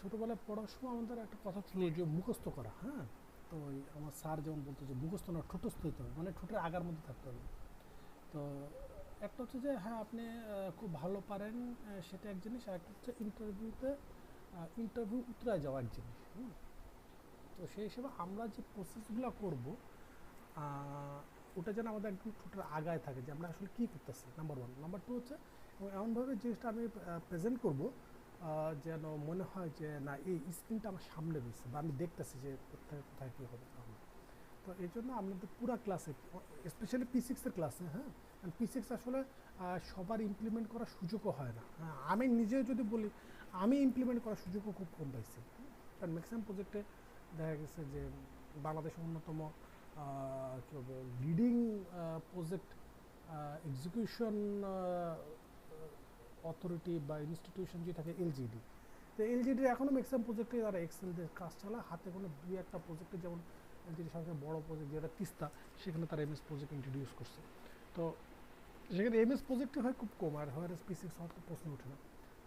ছোটোবেলায় পড়ার সময় আমাদের একটা কথা ছিল যে মুখস্থ করা, হ্যাঁ। তো ওই আমার স্যার যেমন বলতো যে মুখস্থ না ঠোঁটস্থ হতে হবে, মানে ঠোঁটের আগার মধ্যে থাকতে হবে। তো একটা হচ্ছে যে হ্যাঁ আপনি খুব ভালো পারেন, সেটা এক জিনিস, আর একটা হচ্ছে ইন্টারভিউ উতরায় যাওয়া এক জিনিস। তো সেই হিসেবে আমরা যে প্রসেসগুলো করব, ওটা যেন আমাদের একদম ঠোঁটের আগায় থাকে যে আমরা আসলে কী করতেছি, নাম্বার ওয়ান। নাম্বার টু হচ্ছে এমনভাবে জিনিসটা আমি প্রেজেন্ট করব যেন মনে হয় যে না এই স্ক্রিনটা আমার সামনে রয়েছে বা আমি দেখতেছি যে কোথায় কোথায় কী হবে না হবে। তো এই জন্য আমাদের পুরো ক্লাসে, স্পেশালি P6-এর ক্লাসে, হ্যাঁ, P6 আসলে সবার ইমপ্লিমেন্ট করার সুযোগও হয় না। হ্যাঁ, আমি নিজে যদি বলি, আমি ইমপ্লিমেন্ট করার সুযোগও খুব কম পাইছি। কারণ ম্যাক্সিমাম প্রজেক্টে দেখা গেছে যে বাংলাদেশের অন্যতম কী বলবো লিডিং প্রজেক্ট এক্সিকিউশন অথরিটি বা ইনস্টিটিউশন যে থাকে এলজিডি। তো এলজিডির এখনও ম্যাক্সিমাম প্রজেক্টে তারা এক্সেল দিয়ে কাজ চালায়, হাতে কোনো দুই একটা প্রজেক্টে, যেমন এলজিডির সবচেয়ে বড় প্রজেক্ট যেটা তিস্তা, সেখানে তারা এমএস প্রজেক্ট ইন্ট্রোডিউস করছে। তো সেখানে এমএস প্রজেক্টে হয় খুব কম, আর হয় P6 হওয়ার তো প্রশ্ন ওঠে না।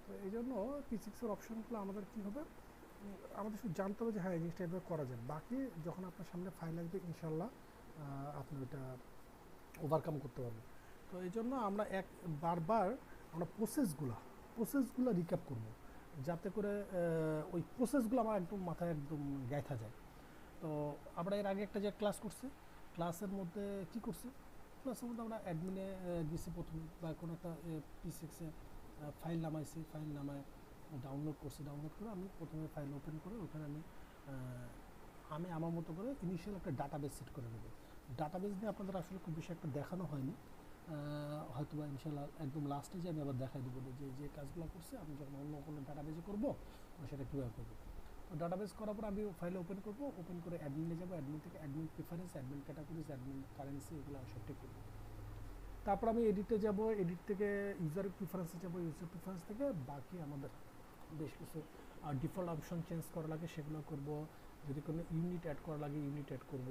তো এই জন্য P6-এর অপশনগুলো আমাদের কী হবে, আমাদের শুধু জানতে হবে যে হ্যাঁ এই জিনিসটা এভাবে করা যায়। বাকি যখন আপনার সামনে ফাইল আসবে ইনশাল্লাহ আপনি ওইটা ওভারকাম করতে পারবেন। তো এই জন্য আমরা বারবার আমরা প্রসেসগুলো রিক্যাপ করব, যাতে করে ওই প্রসেসগুলো আমার একদম মাথায় একদম গাঁথা যায়। তো আমরা এর আগে একটা যে ক্লাস করছি, ক্লাসের মধ্যে কি করছি, ক্লাসের মধ্যে আমরা অ্যাডমিনে গেছি প্রথমে, বা কোনো একটা P6-এ ফাইল নামাইছি, ফাইল নামায় ডাউনলোড করছি, ডাউনলোড করে আমি প্রথমে ফাইল ওপেন করে ওখানে আমি আমার মতো করে ইনিশিয়াল একটা ডাটাবেস সেট করে নেব। ডাটাবেস নিয়ে আপনাদের আসলে খুব বেশি একটা দেখানো হয়নি, হয়তো বা ইনশাল্লাহ একদম লাস্টে যে আমি আবার দেখাই দেবো যে যে কাজগুলো করছে আমি যখন অন্য কোনো ডাটাবেসে করবো সেটা কীভাবে করবো। তো ডাটাবেস করার পর আমি ফাইল ওপেন করবো, ওপেন করে অ্যাডমিনে যাবো, অ্যাডমিন থেকে admin preference, admin categories, admin currency, এগুলো সব ঠিক করবো। তারপর আমি এডিটে যাব, এডিট থেকে ইউজার প্রিফারেন্সে যাব, ইউজার প্রিফারেন্স থেকে বাকি আমাদের বেশ কিছু ডিফল্ট অপশন চেঞ্জ করা লাগে সেগুলো করব, যদি কোনো ইউনিট অ্যাড করা লাগে ইউনিট অ্যাড করব।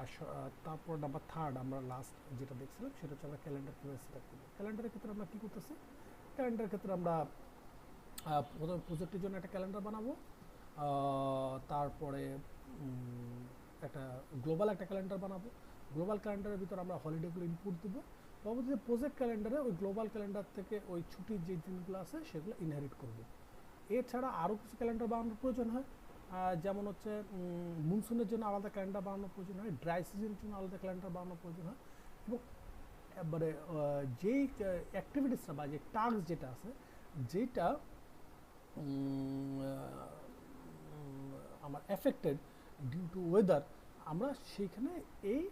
আর তারপর নাম্বার থার্ড আমরা লাস্ট যেটা দেখছিলাম সেটা হচ্ছে আমরা ক্যালেন্ডার কীভাবে সেট আপ করবো। ক্যালেন্ডারের ক্ষেত্রে আমরা কী করতেছি, ক্যালেন্ডারের ক্ষেত্রে আমরা প্রথমে প্রজেক্টের জন্য একটা ক্যালেন্ডার বানাবো, তারপরে একটা গ্লোবাল একটা ক্যালেন্ডার বানাবো। গ্লোবাল ক্যালেন্ডারের ভিতর আমরা হলিডেগুলো ইনপুট দেবো। পরবর্তীতে প্রজেক্ট ক্যালেন্ডারে ওই গ্লোবাল ক্যালেন্ডার থেকে ওই ছুটির যে দিনগুলো আছে সেগুলো ইনহেরিট করব। এছাড়া আরও কিছু ক্যালেন্ডার বানানোর প্রয়োজন হয়, যেমন হচ্ছে মনসুনের জন্য আলাদা ক্যালেন্ডার বানানোর প্রয়োজন হয়, ড্রাই সিজনের জন্য আলাদা ক্যালেন্ডার বানানোর প্রয়োজন হয়, এবং এবারে যেই অ্যাক্টিভিটিসটা বা যে টাস্ক যেটা আছে যেটা আমার এফেক্টেড ডিউ টু ওয়েদার, আমরা সেইখানে এই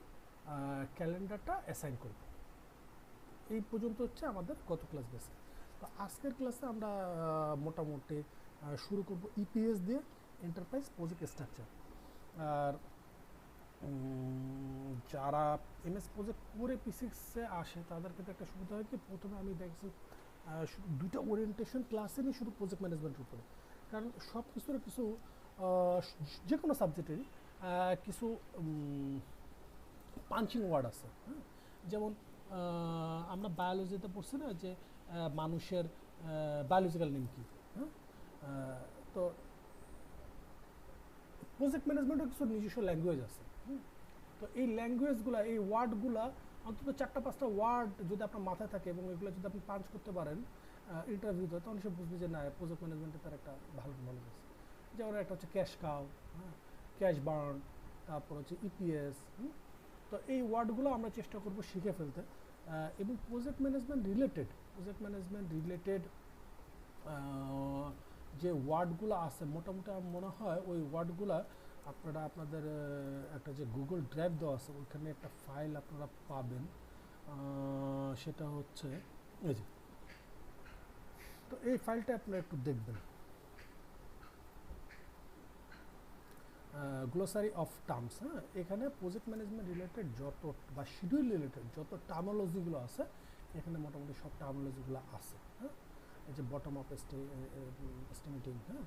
ক্যালেন্ডারটা অ্যাসাইন করব। এই পর্যন্ত হচ্ছে আমাদের গত ক্লাস বেসে। তো আজকের ক্লাসে আমরা মোটামুটি শুরু করব ইপিএস দিয়ে, এন্টারপ্রাইজ প্রজেক্ট স্ট্রাকচার। আর যারা এমএস প্রজেক্ট করে P6-এ আসে তাদের ক্ষেত্রে একটা সুবিধা হয় কি, প্রথমে আমি দেখছি দুইটা ওরিয়েন্টেশন ক্লাসে নিই শুধু প্রজেক্ট ম্যানেজমেন্টের উপরে। কারণ সব কিছুর কিছু যে কোনো সাবজেক্টেরই কিছু পাঞ্চিং ওয়ার্ড আছে, হ্যাঁ। যেমন আমরা বায়োলজিতে পড়ছি না যে মানুষের বায়োলজিক্যাল নেম কী, হ্যাঁ। তো প্রজেক্ট ম্যানেজমেন্টের কিছু নিজস্ব ল্যাঙ্গুয়েজ আছে। তো এই ল্যাঙ্গুয়েজগুলো, এই ওয়ার্ডগুলো, অন্তত 4-5টা ওয়ার্ড যদি আপনার মাথায় থাকে এবং এগুলো যদি আপনি পাঞ্চ করতে পারেন ইন্টারভিউতে, তখন সে বুঝবে যে না প্রজেক্ট ম্যানেজমেন্টে তার একটা ভালো নলেজ আছে। যেমন একটা হচ্ছে ক্যাশ কাউ, হ্যাঁ, ক্যাশ বার্ন, তারপর হচ্ছে ইপিএস। তো এই ওয়ার্ডগুলো আমরা চেষ্টা করব শিখে ফেলতে, এবং প্রজেক্ট ম্যানেজমেন্ট রিলেটেড যে ওয়ার্ডগুলো আছে মোটামুটি আমার মনে হয় ওই ওয়ার্ডগুলো আপনারা আপনাদের একটা যে গুগল ড্রাইভ দেওয়া আছে ওইখানে একটা ফাইল আপনারা পাবেন, সেটা হচ্ছে এই যে। তো এই ফাইলটা আপনারা একটু দেখবেন, গ্লোসারি অফ টার্মস। হ্যাঁ, এখানে প্রজেক্ট ম্যানেজমেন্ট রিলেটেড যত বা শিডিউল রিলেটেড যত টার্মোলজিগুলো আছে এখানে মোটামুটি সব টার্মোলজিগুলো আছে। হ্যাঁ, এই যে বটম আপ এস্টিমেটিং, হ্যাঁ,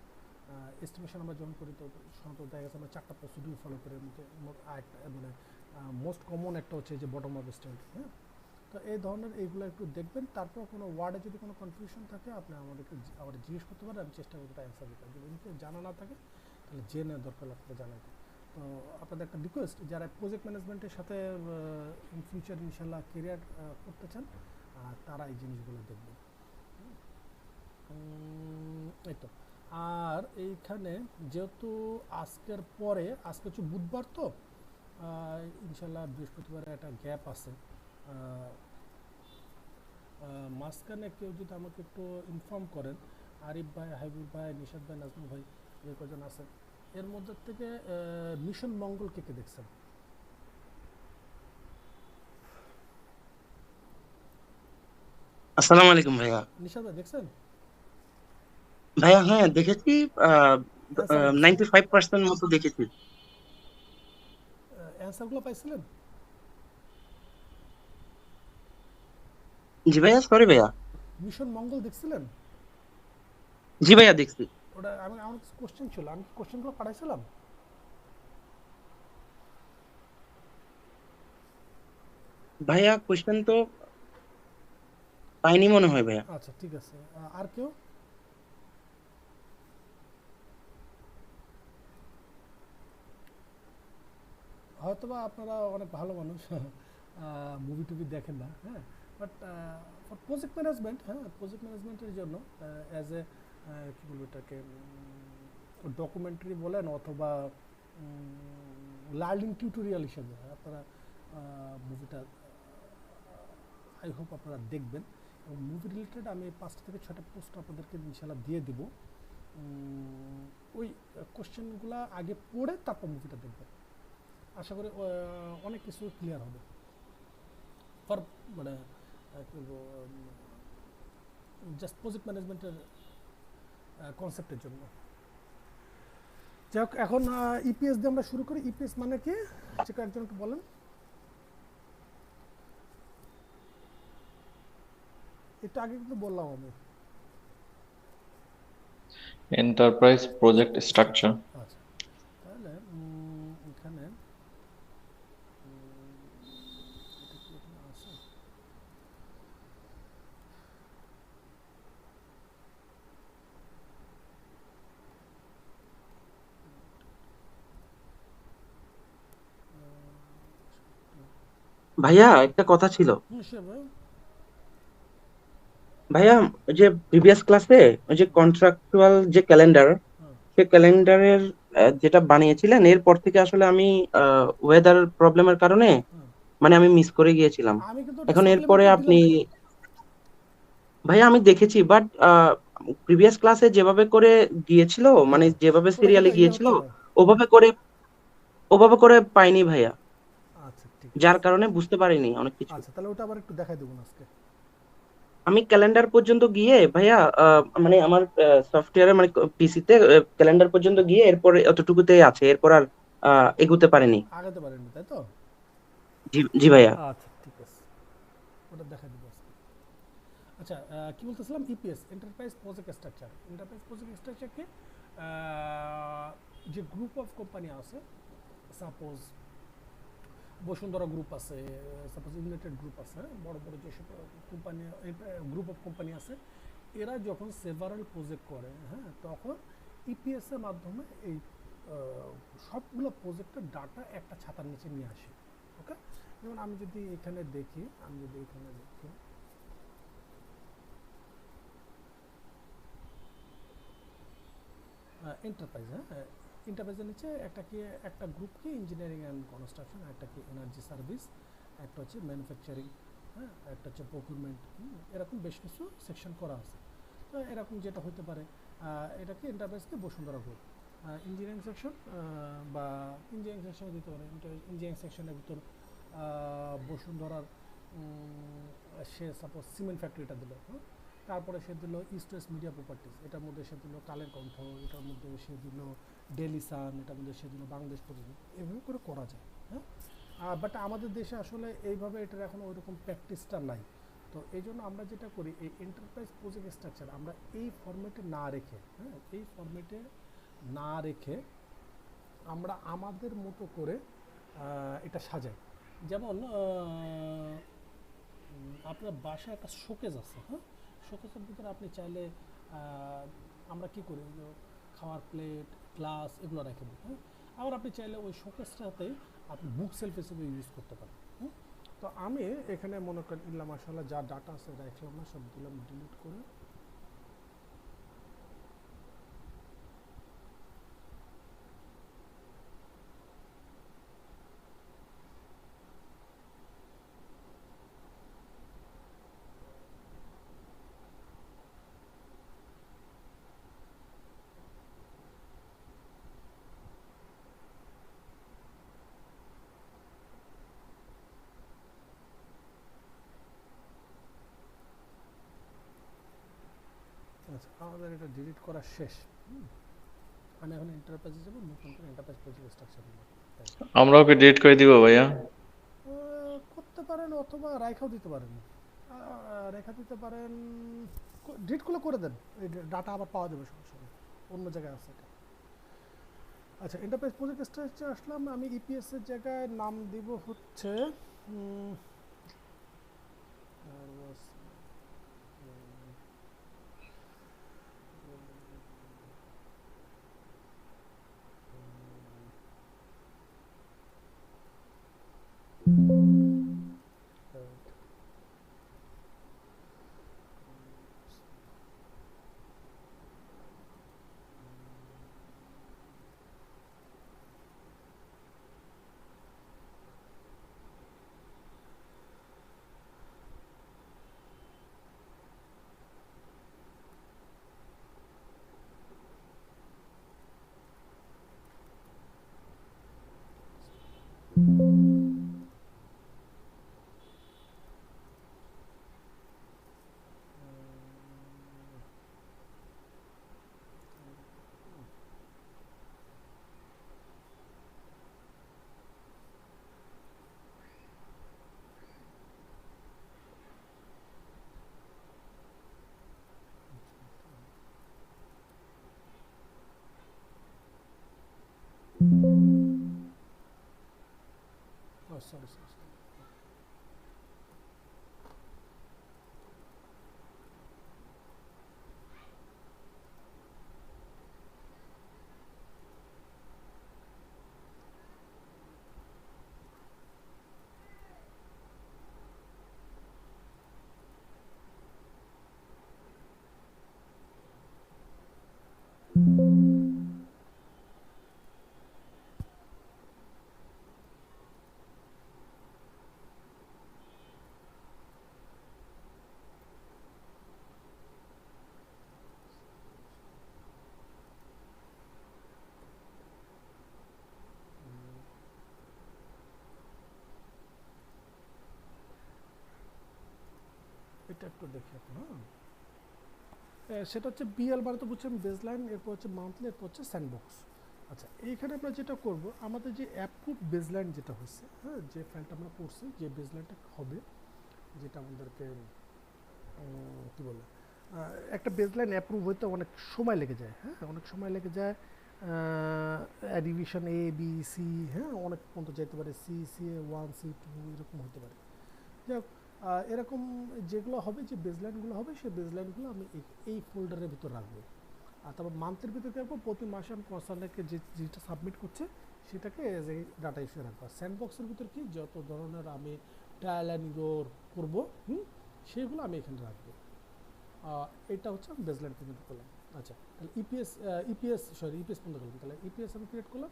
এস্টিমেশন আমরা যখন করি তো সাধারণত দেখা গেছে আমরা 4টা প্রসিডিউর ফলো করে, মানে মোস্ট কমন একটা হচ্ছে যে বটম আপ এস্টিমেটিং। হ্যাঁ, তো তো এই ধরনের এইগুলো একটু দেখবেন। তারপর কোনো ওয়ার্ডে যদি কোনো কনফিউশন থাকে আপনি আমাদেরকে আবার জিজ্ঞেস করতে পারেন, আমি চেষ্টা করবো অ্যান্সার দিতে। যদি জানা না থাকে তাহলে জেনে দরকার লাগলে জানাইতে। তো আপনাদের একটা রিকোয়েস্ট, যারা প্রজেক্ট ম্যানেজমেন্টের সাথে ইন ফিউচার ইনশাল্লাহ কেরিয়ার করতে চান তারা এই জিনিসগুলো দেখবেন। এই তো। আর এইখানে যেহেতু আজকের পরে, আজকে হচ্ছে বুধবার, তো ইনশাল্লাহ বৃহস্পতিবারে একটা গ্যাপ আছে। মাঝখানে কেউ যদি আমাকে একটু ইনফর্ম করেন, আরিফ ভাই, হাবিব ভাই, নিশাদ ভাই, নাজমুল ভাই, যে কজন আছেন এর মধ্যে থেকে মিশন মঙ্গল কে কে দেখছেন? আসসালামু আলাইকুম ভাইয়া। নিশাদ ভাই দেখছেন? ভাইয়া হ্যাঁ দেখেছি। অ্যান্সার পাইছেন? 95% মতো দেখেছি। অ্যান্সারগুলো পাইছিলেন? জি ভাইয়া, সরি ভাইয়া। মিশন মঙ্গল দেখছিলেন? জি ভাইয়া দেখছি। ওটা আমার কোশ্চেন ছিল, আমি কোশ্চেনগুলো পাঠাইছিলাম। ভাইয়া কোশ্চেন তো পাইনি মনে হয় ভাইয়া। আচ্ছা ঠিক আছে। আর কেউ? হয়তোবা আপনারা অনেক ভালো মানুষ, মুভি টুভি দেখেন না, হ্যাঁ, বাট ফর প্রজেক্ট ম্যানেজমেন্ট, হ্যাঁ, প্রজেক্ট ম্যানেজমেন্টের জন্য অ্যাজ এ কী বলবো এটাকে, ডকুমেন্টারি বলেন অথবা লার্নিং টিউটোরিয়াল হিসেবে আপনারা মুভিটা আই হোপ আপনারা দেখবেন। এবং মুভি রিলেটেড আমি 5টা থেকে 6টা পোস্ট আপনাদেরকে ইনশাল্লাহ দিয়ে দিব। ওই কোশ্চেনগুলো আগে পড়ে তারপর মুভিটা দেখবেন, আশা করি অনেক কিছু ক্লিয়ার হবে ফর মানে কী বলবো, জাস্ট প্রজেক্ট ম্যানেজমেন্টের কনসেপ্টের জন্য। যাই হোক, এখন ইপিএস দিয়ে আমরা শুরু করি। ইপিএস মানে কি, যে একজনকে বলেন। একটু আগে কিন্তু বললাম আমি। Enterprise project structure. আচ্ছা, তাহলে এখানে এটা কি এখানে আছে? ভাইয়া একটা কথা ছিল। সে ভাই। ভাইয়া ওই যে প্রিভিয়াস ক্লাসে ওই যে কন্ট্রাকচুয়াল যে ক্যালেন্ডার, হ্যাঁ সে ক্যালেন্ডারের যেটা বানিয়েছিলেন এরপর থেকে আসলে আমি ওয়েদার প্রবলেমের কারণে হ্যাঁ, মানে আমি মিস করে গিয়েছিলাম। আমি কিন্তু ওটা এখন এরপরে সাপ্লিমেন্টে আপনি, দিলাম তো। ভাইয়া আমি দেখেছি বাট প্রিভিয়াস ক্লাসে যেভাবে করে গিয়েছিল, মানে হ্যাঁ, যেভাবে ওটা সিরিয়ালে কিন্তু ইয়ে গিয়েছিল হচ্ছে না। ওভাবে করে ওভাবে করে পাইনি ভাইয়া। আচ্ছা ঠিক যার আছে। কারণে বুঝতে পারিনি অনেক কিছু। আচ্ছা তাহলে ওটা আবার একটু দেখাই দেবো আজকে। আমি ক্যালেন্ডার পর্যন্ত গিয়ে ভাইয়া মানে আমার সফটওয়্যারে মানে পিসিতে ক্যালেন্ডার পর্যন্ত গিয়ে এরপরে অতটুকুতেই আছে, এরপর আর এগুতে পারিনি। আগাতে পারেননি তাই তো? জি জি ভাইয়া। আচ্ছা ঠিক আছে, ওটা দেখাই দেবো আজকে। আচ্ছা, কি বলতেছিলাম, EPS, enterprise project structure. Enterprise project structure কি, যে গ্রুপ অফ কোম্পানি আছে, সাপোজ বসুন্ধরা গ্রুপ আছে, সাপোজ ইউনাইটেড গ্রুপ আছে, হ্যাঁ, বড় বড় যেসব কোম্পানি, গ্রুপ অফ কোম্পানি আছে, এরা যখন সেভারাল প্রজেক্ট করে, হ্যাঁ, তখন ইপিএস এর মাধ্যমে এই সবগুলো প্রজেক্টের ডাটা একটা ছাতার নিচে নিয়ে আসে। ওকে, যেমন আমি যদি এখানে দেখি, এন্টারপ্রাইজ, হ্যাঁ, এন্টারপ্রাইজের নিচে একটা কি, একটা গ্রুপ কি ইঞ্জিনিয়ারিং অ্যান্ড কনস্ট্রাকশন, একটা কি এনার্জি সার্ভিস, একটা হচ্ছে ম্যানুফ্যাকচারিং, হ্যাঁ, একটা হচ্ছে প্রকিউরমেন্ট, এরকম বেশ কিছু সেকশন করা আছে। তো এরকম যেটা হতে পারে, এটা কি এন্টারপ্রাইজকে বসুন্ধরা গ্রুপ, ইঞ্জিনিয়ারিং সেকশন, বা ইঞ্জিনিয়ারিং সেকশনে দিতে পারে, ইঞ্জিনিয়ারিং সেকশনের ভিতর বসুন্ধরার সে সাপোজ সিমেন্ট ফ্যাক্টরিটা দিল, হ্যাঁ, তারপরে সে দিল ইস্ট ওয়েস্ট মিডিয়া প্রপার্টিস, এটার মধ্যে সে দিল কালের কণ্ঠ, এটার মধ্যে সে দিল ডেলি সান, এটার মধ্যে সে দিল বাংলাদেশ প্রতিদিন, এভাবে করে করা যায়, হ্যাঁ। বাট আমাদের দেশে আসলে এইভাবে এটার এখন ওইরকম প্র্যাকটিসটা নাই। তো এই জন্য আমরা যেটা করি, এই এন্টারপ্রাইজ প্রজেক্ট স্ট্রাকচার আমরা এই ফরম্যাটে না রেখে, হ্যাঁ, এই ফরম্যাটে না রেখে আমরা আমাদের মতো করে এটা সাজাই। যেমন আপনার বাসায় একটা শোকেজ আছে, হ্যাঁ, শোকেজের ভিতরে আপনি চাইলে আমরা কি করি যে খাওয়ার প্লেট গ্লাস এগুলো রেখে দিই, হ্যাঁ, আবার আপনি চাইলে ওই শোকেসটাতেই আপনি বুক সেলফ হিসেবে ইউজ করতে পারেন, হুম। তো আমি এখানে মনে করেন ইল্লা মাশাআল্লাহ যা ডাটা আছে রাখলাম না, সব দিলাম ডিলিট করে। আচ্ছা, আমাদের এটা ডিলিট করা শেষ, হুম। আমি এখন এন্টারপ্রাইজে যাবো, নতুন করে এন্টারপ্রাইজ প্রজেক্ট স্ট্রাকচার নেব। আমরা ওকে ডিলিট করে দিব ভাইয়া। করতে পারেন অথবা রাইখাও দিতে পারেন, রেখা দিতে পারেন, ডিলিট করলে করে দেন, এই ডাটা আবার পাওয়া যাবে, সমস্যা নেই, অন্য জায়গায় আছে এটা। আচ্ছা, এন্টারপ্রাইজ প্রজেক্ট স্ট্রাকচার আসলাম, আমি ইপিএস এর জায়গায় নাম দিব হচ্ছে সরি সরি। এটা একটু দেখি এখন, হ্যাঁ, সেটা হচ্ছে বিএল মানে তো বুঝছেন বেসলাইন, এরপর হচ্ছে মান্থলি, এরপর হচ্ছে স্যান্ডবক্স। আচ্ছা, এইখানে আমরা যেটা করব, আমাদের যে অ্যাপ্রুভ বেসলাইন যেটা হচ্ছে, হ্যাঁ, যে ফাইলটা আমরা করছি, যে বেসলাইনটা হবে, যেটা আমাদেরকে কী বলে, একটা বেসলাইন অ্যাপ্রুভ হইতে অনেক সময় লেগে যায়, হ্যাঁ, অনেক সময় লেগে যায়, রিভিশন এ বি সি, হ্যাঁ, অনেক পর্যন্ত যেতে পারে, সি সি এ ওয়ান সি টু এরকম হতে পারে। যাই হোক, এরকম যেগুলো হবে, যে বেসলাইনগুলো হবে, সেই বেসলাইনগুলো আমি এই ফোল্ডারের ভিতর রাখবো। আর তারপর মান্থের ভিতরে কী রাখবো, প্রতি মাসে আমি কনসার্নকে যেটা সাবমিট করছে সেটাকে এজ এ ডাটা হিসেবে রাখবো। আর স্যান্ডবক্সের ভিতর কি যত ধরনের আমি ট্রায়াল অ্যান্ড ইরোর করবো, সেগুলো আমি এখানে রাখবো। এটা হচ্ছে আমি বেসলাইন পর্যন্ত করলাম। আচ্ছা, তাহলে ইপিএস পর্যন্ত করলাম, তাহলে ইপিএস আমি ক্রিয়েট করলাম।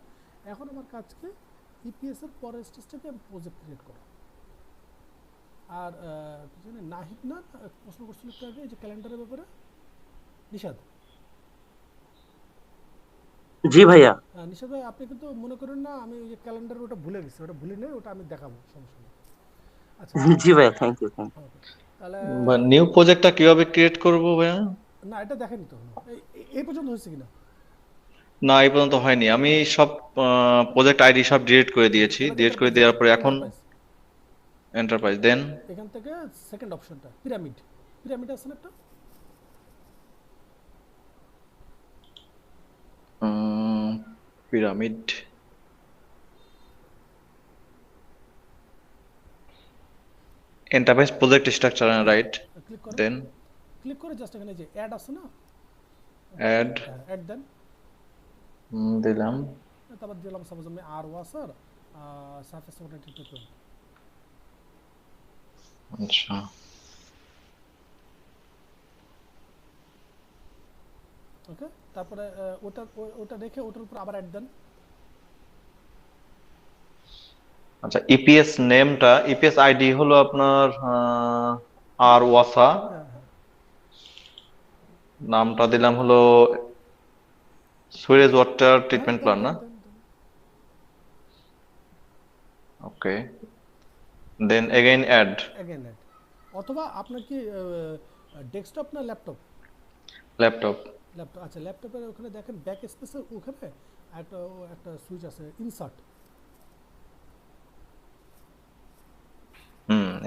এখন আমার কাজকে ইপিএসের পরের স্টেজটাকে আমি প্রজেক্ট ক্রিয়েট করা। আর কি জানি নাহিদ না প্রশ্ন করছিল একটু আগে, এই যে ক্যালেন্ডারের ব্যাপারে, নিশাদ। জি ভাইয়া। নিশাদ ভাই, আপনি কিন্তু মনে করেন না আমি ওই যে ক্যালেন্ডার ওটা ভুলে গেছি, ওটা ভুলে নেই, ওটা আমি দেখাবো, সমস্যা নেই। আচ্ছা, জি ভাইয়া, থ্যাংক ইউ। ওকে, তাহলে নিউ প্রজেক্টটা কিভাবে ক্রিয়েট করব ভাইয়া? না, এটা দেখেনি তো এই পর্যন্ত হয়েছে কিনা। না, এই পর্যন্ত হয়নি। আমি সব প্রজেক্ট আইডি সব ডিলিট করে ওকে, দিয়েছি। তাহলে ডিলিট করে এন্টারপ্রাইজে দেওয়ার যান, পরে এখন এন্টারপ্রাইজ, এন্টারপ্রাইজ, দেন এখান থেকে সেকেন্ড অপশনটা পিরামিড, পিরামিড আছে না একটা, pyramid. Enterprise project structure right, click করেন, দেন ক্লিক করে জাস্ট এখানে যে অ্যাড আছে না, অ্যাড অ্যাড দেন। দিলাম। তারপর দিলাম সাপোজ আমি আর ওয়াসার সারফেস ওয়াটার ট্রিটমেন্ট। আচ্ছা ওকে, তারপরে ওটা রেখে ওটার উপর আবার অ্যাড দেন। আচ্ছা, ইপিএস নেমটা, ইপিএস আইডি হলো আপনার আর ওয়াসা, হ্যাঁ হ্যাঁ নামটা দিলাম হলো সুয়েজ ওয়াটার হ্যাঁ, ট্রিটমেন্ট দেন প্ল্যান না? Then then then. Okay, then again add. Again add. অথবা আপনার কি ডেস্কটপ না ল্যাপটপ? ল্যাপটপ। ল্যাপটপ, আচ্ছা ল্যাপটপের ওখানে দেখেন ব্যাক স্পেসের ওখানে একটা একটা সুইচ আছে ইনসার্ট,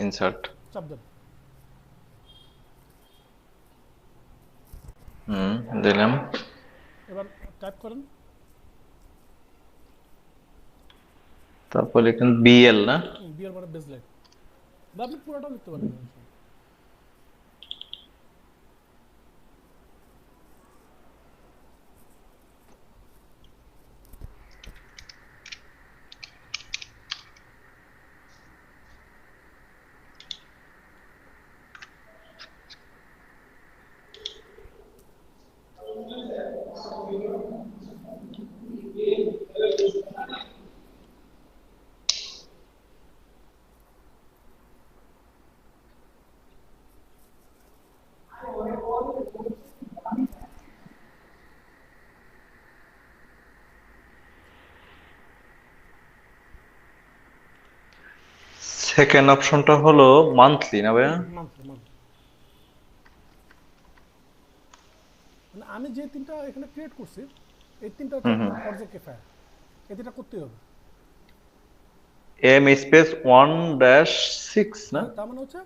ইনসার্ট। চাপ দেন। দিলাম। এবার টাইপ করেন, তারপর লিখুন বিএল না? বিয়ার মানে বেসলাইন, বা আপনি পুরোটাও লিখতে পারেন। সেকেন্ড অপশনটা হলো মান্থলি না ভাইয়া? মান্থলি মান্থলি, মানে আমি যে তিনটা এখানে ক্রিয়েট করছি এই তিনটা হচ্ছে আপনার প্রজেক্ট এফআইআর, এই তিনটা করতেই হবে। এম স্পেস 1-6 না? হ্যাঁ, তার মানে হচ্ছে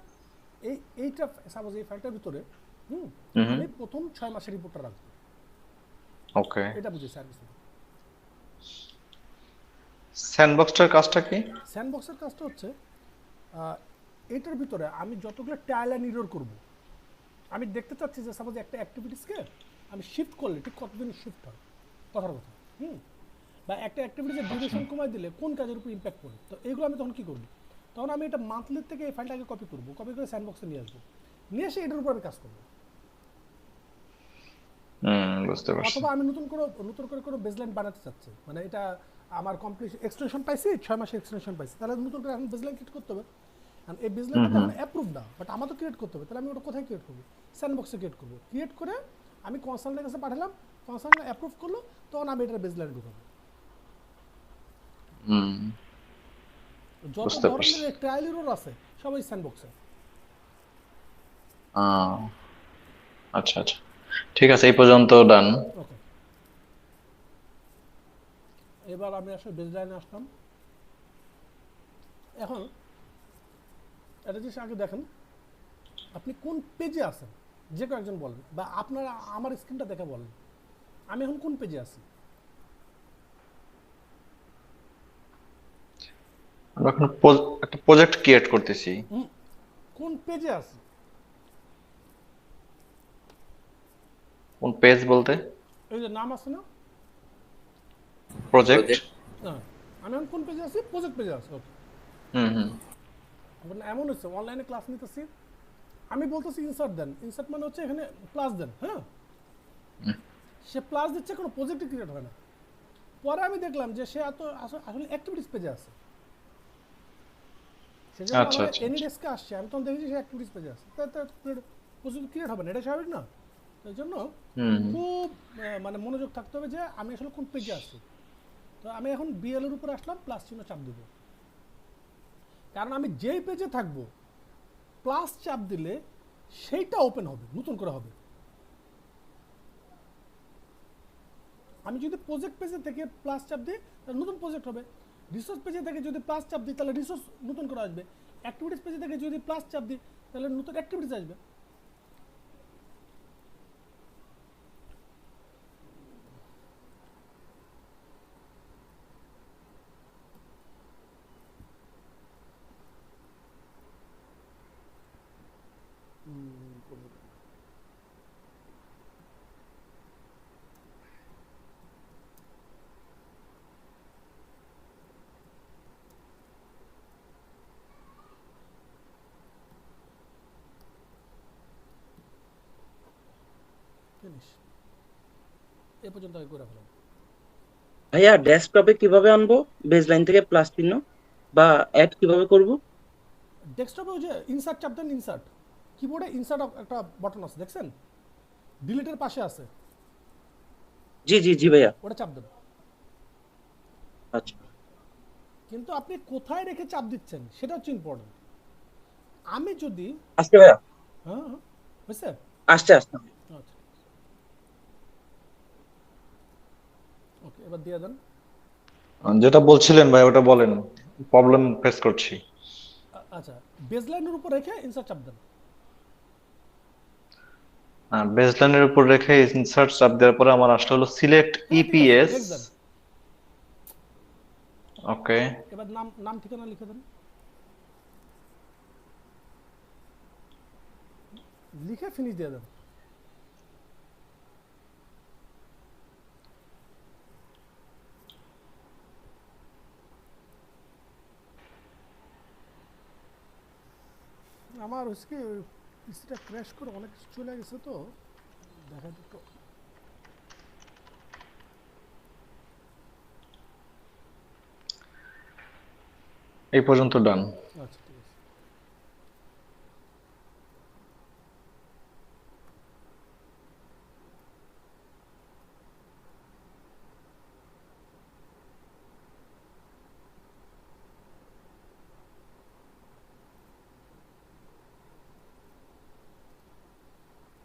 এইটা সাপোজ এই ফাইলটার ভিতরে আমি প্রথম 6 মাসের রিপোর্টটা রাখবো, ওকে। এটা বুঝি সার্ভিস। স্যান্ডবক্সটার কাজটা কি? স্যান্ডবক্সের কাজটা হচ্ছে এটার ভিতরে আমি যতগুলো ট্রায়াল অ্যান্ড এরর করব, আমি দেখতে চাচ্ছি যে সাপোজ একটা অ্যাক্টিভিটিসকে আমি শিফট করলে ঠিক কতদিন শিফট হয়, কথার কথা। বা একটা অ্যাক্টিভিটিসের ডিউরেশন কমায় দিলে কোন কাজের উপর ইম্প্যাক্ট পড়ে, তো এগুলো আমি তখন কী করবো, তখন আমি এটা মান্থলির থেকে এই ফাইলটাকে কপি করবো, কপি করে স্যান্ডবক্সে নিয়ে আসবো, নিয়ে এসে এটার উপর আমি কাজ করবো। বুঝতে পারছি। অথবা আমি নতুন করে কোনো বেসলাইন বানাতে চাচ্ছি, মানে এটা আমার কমপ্লিট এক্সটেনশন পাইছি, 6 মাসের এক্সটেনশন পাইছি, তাহলে নতুন করে এখন বেসলাইন ক্রিয়েট করতে হবে। কারণ এই বেসলাইনটা এখন অ্যাপ্রুভ না, বাট আমার তো ক্রিয়েট করতে হবে, তাহলে আমি ওটা কোথায় ক্রিয়েট করবো? স্যান্ডবক্সে ক্রিয়েট করবো। ক্রিয়েট করে আমি কনসালটেন্টের কাছে পাঠালাম, কনসালটেন্ট অ্যাপ্রুভ করলো, তখন আমি এটার বেসলাইন ঢুকাবো। যত বুঝতে পারছি। ধরনের ট্রায়াল এরর আছে সবাই স্যান্ডবক্সে। আচ্ছা আচ্ছা, ঠিক আছে, এই পর্যন্ত ডান। ওকে, এবার আমি আসলে বেসলাইনে আসলাম। এখন একটা জিনিস আগে দেখেন, আপনি কোন পেজে আছেন, যে কেউ একজন বলেন, বা আপনারা আমার স্ক্রিনটা দেখে বলেন আমি এখন কোন পেজে আছি। আমরা এখন একটা প্রজেক্ট ক্রিয়েট করতেছি। কোন পেজে আছি? কোন পেজ বলতে? এই যে নাম আছে না, প্রজেক্ট। হ্যাঁ, আমি এখন কোন পেজে আছি? প্রজেক্ট পেজে আছি। ওকে, এমন হচ্ছে অনলাইনে ক্লাস নিতেছি, আমি বলতেছি ইনসার্ট দেন, ইনসার্ট মানে হচ্ছে এখানে প্লাস দেন, হ্যাঁ, সে প্লাস দিচ্ছে, কোনো প্রজেক্ট ক্রিয়েট হয় না। পরে আমি দেখলাম যে সে এত আসলে অ্যাক্টিভিটিস পেজে আছে, সে যখন আচ্ছা আমার আচ্ছা এনি ডেস্কে আসছে, আমি তখন দেখেছি সে অ্যাক্টিভিটিস পেজে আছে, তার প্রজেক্ট ক্রিয়েট হবে না, এটা স্বাভাবিক না? এই জন্য খুব মানে মনোযোগ থাকতে হবে যে আমি আসলে কোন পেজে আছি। তো আমি এখন বিএল এর উপর আসলাম, প্লাস চিহ্ন চাপ দেব, কারণ আমি যেই পেজে থাকবো প্লাস চাপ দিলে সেইটা ওপেন হবে, নতুন করে হবে। আমি যদি প্রজেক্ট পেজে থেকে প্লাস চাপ দিই তাহলে নতুন প্রজেক্ট হবে, রিসোর্স পেজে থেকে যদি প্লাস চাপ দিই তাহলে রিসোর্স নতুন করে আসবে, অ্যাক্টিভিটিস পেজে থেকে যদি প্লাস চাপ দিই তাহলে নতুন অ্যাক্টিভিটিস আসবে। এ পর্যন্ত আগে করে ফেলাম। ভাইয়া ডেস্কটপে কিভাবে আনবো বেসলাইন থেকে প্লাস চিহ্ন, বা অ্যাড কিভাবে করব? ডেস্কটপে ওই যে ইনসার্ট চাপ দেন, ইনসার্ট কিবোর্ডে ইনসার্ট একটা বাটন আছে দেখছেন, ডিলিটের পাশে আছে, জি জি জি ভাইয়া। ওটা চাপ দেন। আচ্ছা কিন্তু আপনি কোথায় রেখে চাপ দিচ্ছেন সেটা হচ্ছে ইম্পর্টেন্ট। আমি যদি আসছে ভাইয়া, হ্যাঁ হ্যাঁ বুঝছে। আসছে আসছে। আচ্ছা ওকে, এবার দিয়ে দেন। যেটা বলছিলেন ভাই ওটা বলেন, প্রবলেম ফেস করছি। আচ্ছা, বেসলাইনের উপর রেখে ইনসার্ট চাপ দেন। বেসলাইনের উপর রেখে ইনসার্ট চাপ দেওয়ার পরে আমার আসলে হলো সিলেক্ট হ্যাঁ ঠিক আছে, ইপিএস। নেক্সট দেন। ওকে, এবার নাম নাম ঠিকানা লিখে দেন, লিখে ফিনিশ দিয়ে দেন। আমার হচ্ছে কি পিসিটা ক্র্যাশ করে অনেক কিছু চলে গেছে, তো দেখা একটু। এই পর্যন্ত ডান। আচ্ছা ঠিক আছে।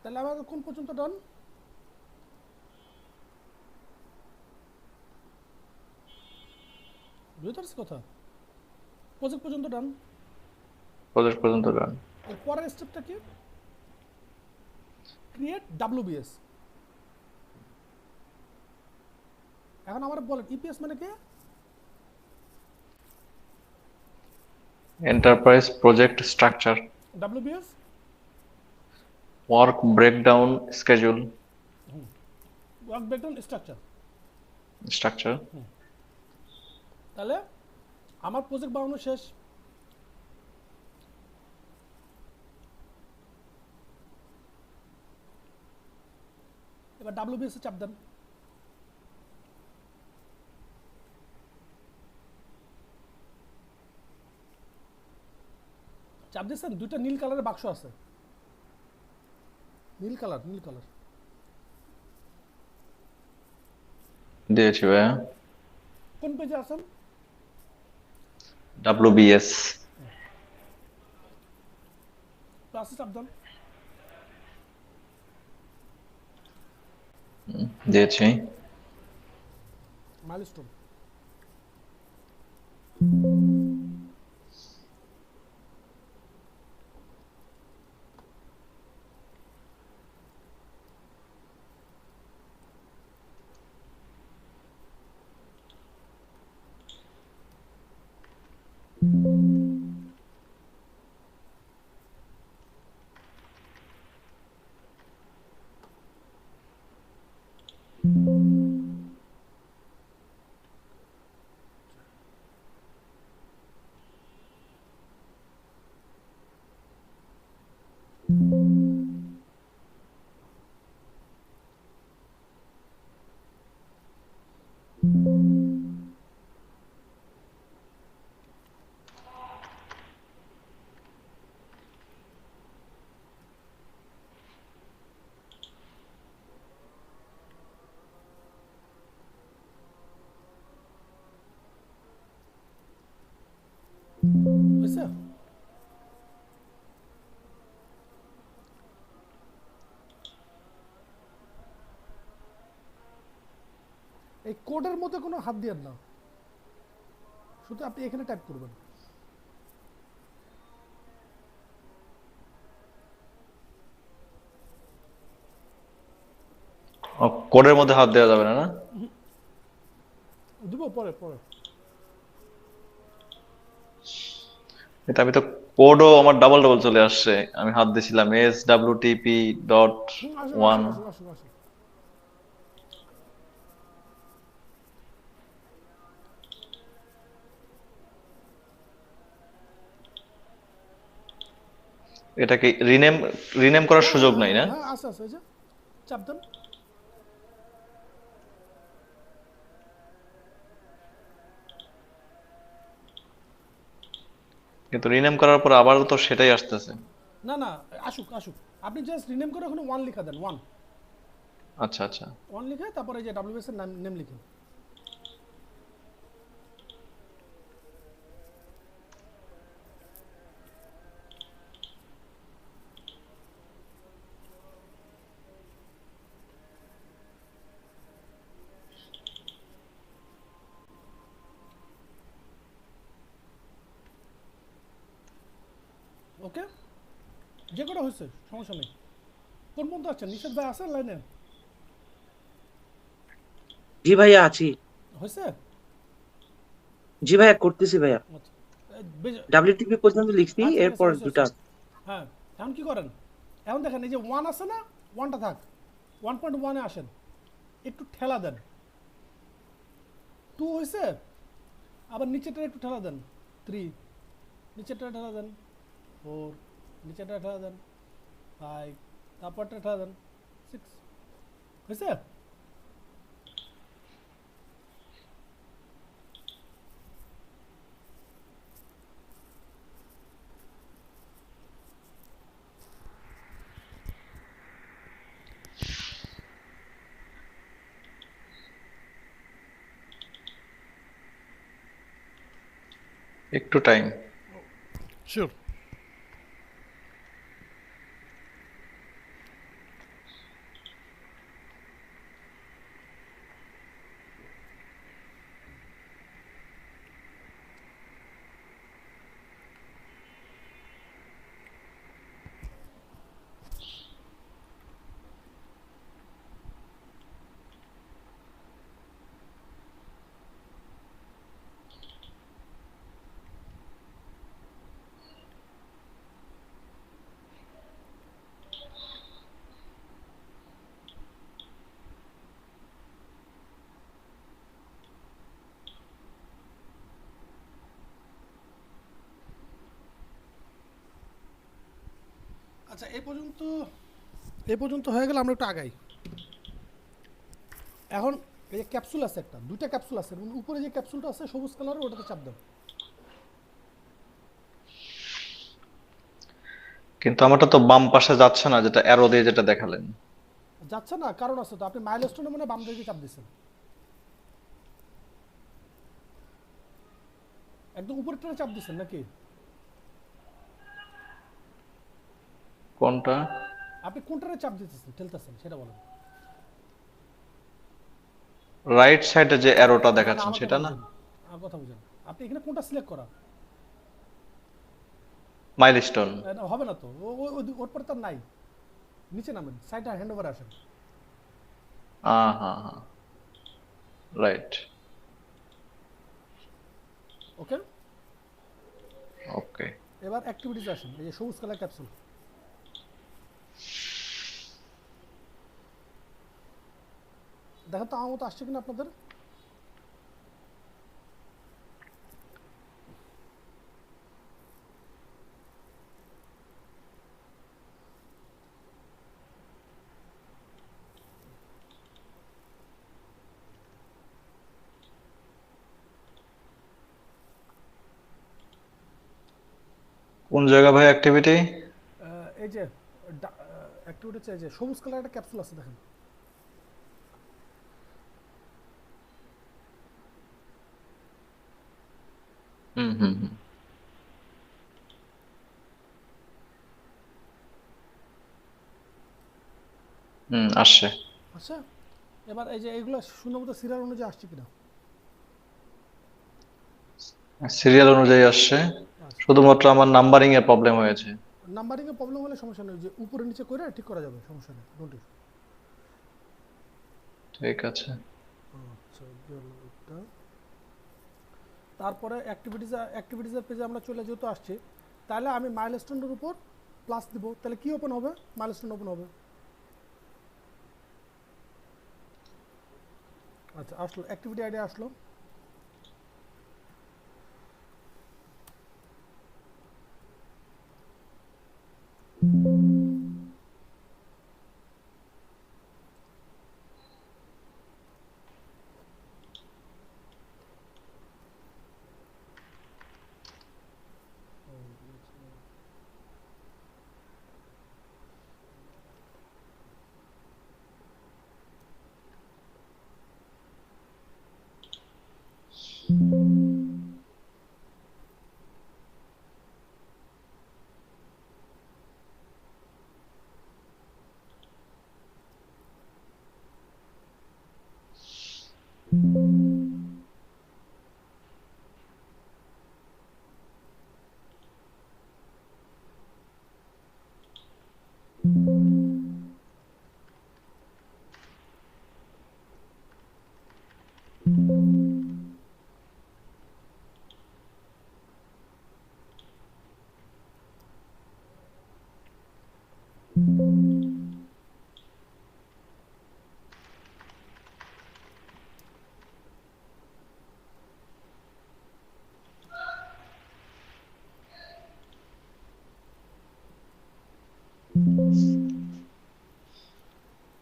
তাহলে আমাকে কোন পর্যন্ত ডান? বুঝতে পারছি কথা, প্রজেক্ট পর্যন্ত ডান। প্রজেক্ট পর্যন্ত ডান। এর পরের স্টেপটা কি? Create WBS. এখন আমার বলেন ইপিএস মানে কি? Enterprise project structure, WBS work breakdown schedule work background structure. Structure. তাহলে আমার প্রজেক্ট বানানো শেষ। এবার ডাব্লিউবিএস এ চাপ দেন। চাপ দিয়েছেন, দুইটা নীল কালারের বাক্স আছে, নীল কালার নীল কালার। দিয়েছি ভাইয়া। কোন পেজে আছেন? ডাব্লিউবিএস প্লাসে চাপ দেন। দিয়েছি। মাইলস্টোন। হয়েছে? এই কোডের মধ্যে কোনো হাত দিয়ে না, শুধু আপনি এখানে টাইপ করবেন। কোডের মধ্যে হাত দেওয়া যাবে না, না? দিব পরে পরে। এটা আমি তো কোডও আমার ডাবল ডাবল চলে আসছে, আমি হাত দিয়েছিলাম আসুন SWTP.1। আসুন আসুন আসুন আসুন। এটাকে রিনেম রিনেম করার হ্যাঁ সুযোগ হ্যাঁ নাই, না? হ্যাঁ আছে আছে, এই যে চাপ দেন। কিন্তু রিনেম করার পর আবারও তো সেটাই আসতেছে। না না, আসুক আসুক, আপনি জাস্ট রিনেম করে ওখানে ওয়ান লিখা দেন, ওয়ান আচ্ছা আচ্ছা। ওয়ান লিখে তারপরে এই যে ডাব্লিউএস এর নেম লিখুন। ওকে, যে কটা হয়েছে সমস্যা নেই। কোন পর্যন্ত আছেন? নিষেধ ভাই আছেন লাইনে? জি ভাইয়া আছি। হয়েছে? জি ভাইয়া করতেছি ভাইয়া। আচ্ছা, বেশ- ডাব্লিউটিপি পর্যন্ত লিখছি, আচ্ছা ঠিক আছে, এরপর হয়েছে, দুটা হয়েছে। আছে। হ্যাঁ, এখন কি করেন? এখন দেখেন এই যে ওয়ান আছে না, ওয়ানটা থাক, 1.1-এ আসেন, একটু ঠেলা দেন, টু হয়েছে, আবার নিচেটা একটু ঠেলা দেন, থ্রি, নিচেরটা ঠেলা দেন, ফোর, নিচেরটা ঠেলা দেন, ফাইভ, তারপরটা ঠেলা দেন, সিক্স, হয়েছে? একটু টাইম। শিওর। আচ্ছা, এই পর্যন্ত হয়ে গেলে আমরা একটু আগাই। এখন এই যে ক্যাপসুল আছে, একটা দুইটা ক্যাপসুল আছে, এবং উপরে যে ক্যাপসুলটা আছে সবুজ কালারের, ওটাতে চাপ দেন। কিন্তু আমারটা তো বাম পাশে যাচ্ছে না, যেটা অ্যারো দিয়ে যেটা দেখালেন। যাচ্ছে না, কারণ আছে তো, আপনি মাইলস্টোনে মানে বাম দিকে চাপ দিচ্ছেন, একদম উপরেরটা চাপ দিচ্ছেন নাকি? কোনটা? আপনি কোনটারে চাপ দিতেছেন, ঠেলতেছেন সেটা বলেন। রাইট সাইডে যে অ্যারোটা না না, দেখাচ্ছেন আমার কথা সেটা না? বুঝেন, আমার কথা বুঝেন। আপনি এখানে কোনটা সিলেক্ট করা? মাইলস্টোন। না, হবে না তো, ওর পরে তার নাই, নিচে নামেন, সাইডে হ্যান্ড ওভার আসেন। হ্যাঁ হ্যাঁ, রাইট। ওকে, ওকে। এবার অ্যাক্টিভিটিস আসেন, এই যে সবুজ কালার ক্যাপসুল। দেখেন তো আমার মতো আসছে কিনা আপনাদের। কোন জায়গা ভাই অ্যাক্টিভিটি? এই যে অ্যাক্টিভিটি হচ্ছে এই যে সবুজ কালার একটা ক্যাপসুল আছে, দেখেন। হুম হুম হুম হুম, আসছে। আচ্ছা, এবার এই যে এইগুলো শূন্যমতো সিরিয়াল অনুযায়ী আসছে কিনা। সিরিয়াল অনুযায়ী আসছে। আচ্ছা, শুধুমাত্র আমার নাম্বারিং এ প্রবলেম হয়েছে। নাম্বারিং এ প্রবলেম হলে সমস্যা নেই, যে উপরে নিচে করে ঠিক করা যাবে, সমস্যা নেই, ডোন্ট ইস্যু। ঠিক আছে। আচ্ছা, গেল এটা। তারপরে অ্যাক্টিভিটিসের পেজে আমরা চলে যেহেতু আসছি, তাহলে আমি মাইলস্টোনের উপর প্লাস দিব, তাহলে কি ওপেন হবে? মাইলস্টোন ওপেন হবে। আচ্ছা, আসলো অ্যাক্টিভিটি আইডি আসলো।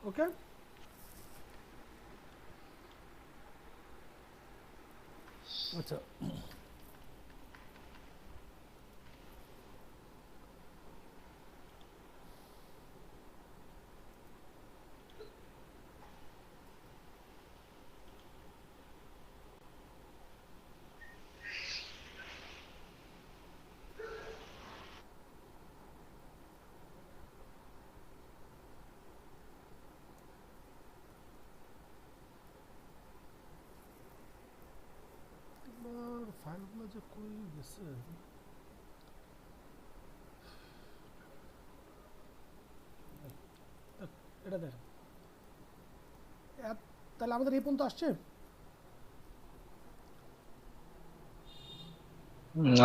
ওকে, আচ্ছা আমার ফাইলগুলো যে কই গেছে, এটা দেখ, তাহলে আমাদের এই পর্যন্ত আসছে।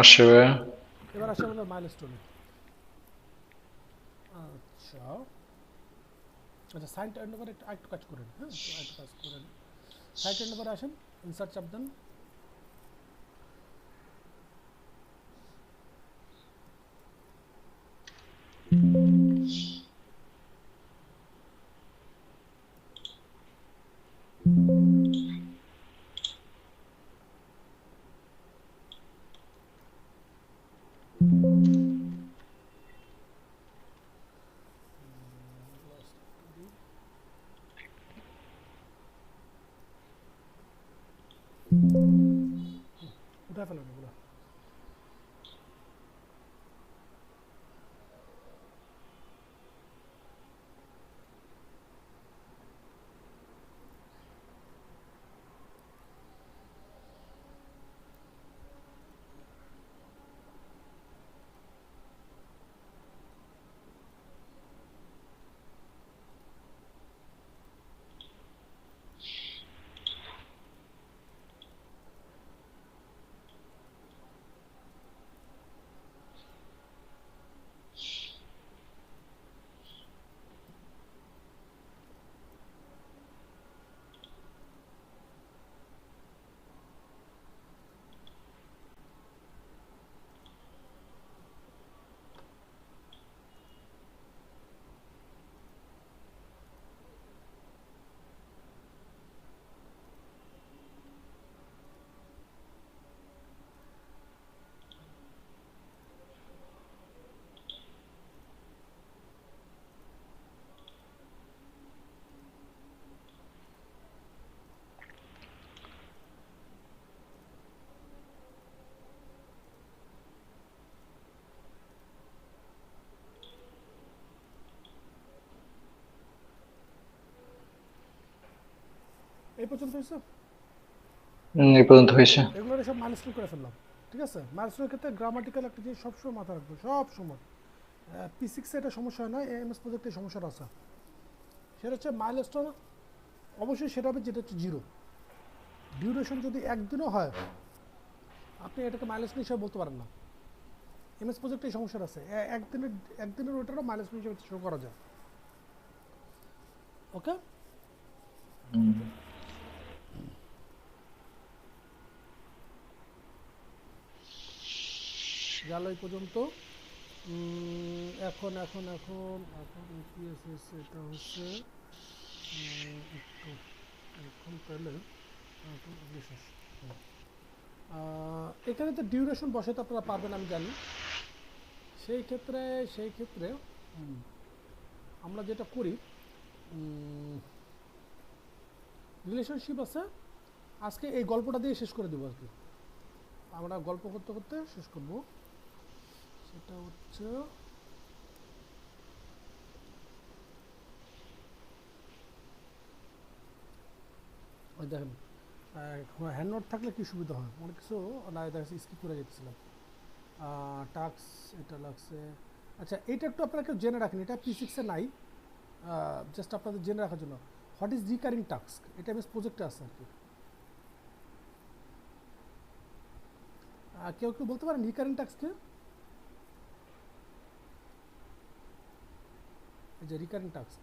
আসছে ভাইয়া। এবার আসছে আমাদের মাইলস্টোনে। আচ্ছা আচ্ছা, সাইন টার্ন ওভার একটু কাজ করেন, হ্যাঁ একটু কাজ করেন। সাইন টার্ন ওভারে আসেন, ইনসার্ট চাপ দেন, উঠায় ফেলেন এগুলো। এই পর্যন্ত হয়েছে, এই পর্যন্ত হয়েছে। এগুলো সব মাইলস্টোন করে ফেললাম। ঠিক আছে, মাইলস্টোনের ক্ষেত্রে গ্রামাটিক্যাল একটা জিনিস সবসময় মাথায় রাখবো, সব সময়। P6 এটা সমস্যা হয় না, এমএস প্রজেক্টে সমস্যাটা আছে। সেটা হচ্ছে মাইলস্টোন অবশ্যই সেটা হবে যেটা হচ্ছে 0। ডিউরেশন যদি একদিনও হয়, আপনি এটাকে মাইলস্টোন হিসেবে বলতে পারেন না। এমএস প্রজেক্টে এই সমস্যাটা আছে, একদিনের ওটারও মাইলস্টোন হিসেবে শো করা যায়। ওকে, গেল এই পর্যন্ত। এখন এখন এখন এখন ইপিএসএস এটা হচ্ছে একটু এখন তাহলে এখন বিশেষ এখানে তো ডিউরেশন বসাতে আপনারা পারবেন আমি জানি। সেই ক্ষেত্রে আমরা যেটা করি, রিলেশনশিপ আছে, আজকে এই গল্পটা দিয়ে শেষ করে দেবো আর কি। আমরা গল্প করতে করতে শেষ করব। সেটা হচ্ছে ওই দেখেন, হ্যান্ড নোট থাকলে কি সুবিধা হয়, অনেক কিছু না দেখা যাচ্ছে স্কিপ করে যেতেছিলাম। টাক্স এটা লাগছে। আচ্ছা এটা একটু আপনারা কেউ জেনে রাখেন, এটা P6 এ নাই, জাস্ট আপনাদের জেনে রাখার জন্য। হোয়াট ইজ রিকারিং টাস্ক, এটা এমএস প্রজেক্টে আছে আর কি। কেউ একটু বলতে পারেন রিকারিং টাস্ক কি? এই যে রিকারিং টাস্ক,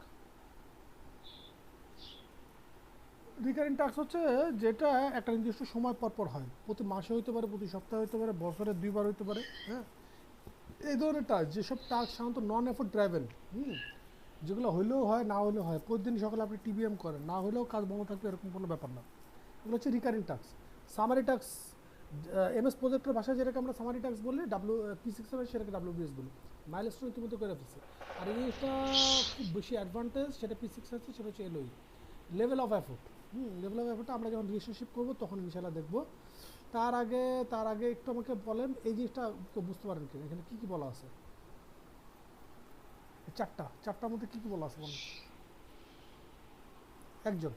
রিকারিং টাস্ক হচ্ছে যেটা একটা নির্দিষ্ট সময় পর পর হয়, প্রতি মাসে হইতে পারে, প্রতি সপ্তাহে হইতে পারে, বছরে 2বার হইতে পারে। হ্যাঁ, এই ধরনের টাস্ক, যেসব টাস্ক সাধারণত নন এফোর্ট ড্রাইভেন, যেগুলো হইলেও হয় না হইলেও হয়, প্রতিদিন সকালে আপনি টিবিএম করেন, না হলেও কাজ বন্ধ থাকবে এরকম কোনো ব্যাপার না, এগুলো হচ্ছে recurring task. Summary task MS প্রজেক্টের ভাষায় যেটাকে আমরা সামারি টাস্ক বলি, P6 সেটাকে WBS বলি। মাইলস্টোন ইতিমধ্যে করে ফেলছে। আর এই জিনিসটা খুব বেশি অ্যাডভান্টেজ, সেটা P6 আছে, সেটা হচ্ছে LOE, level of effort. Level of এফোর্টটা আমরা যখন রিলেশনশিপ করবো তখন ইনশাল্লাহ দেখবো। তার আগে একটু আমাকে বলেন এই জিনিসটা কেউ বুঝতে পারেন কিনা, এখানে কী কী বলা আছে? চারটার মধ্যে কী কী বলা আছে বলুন একজন।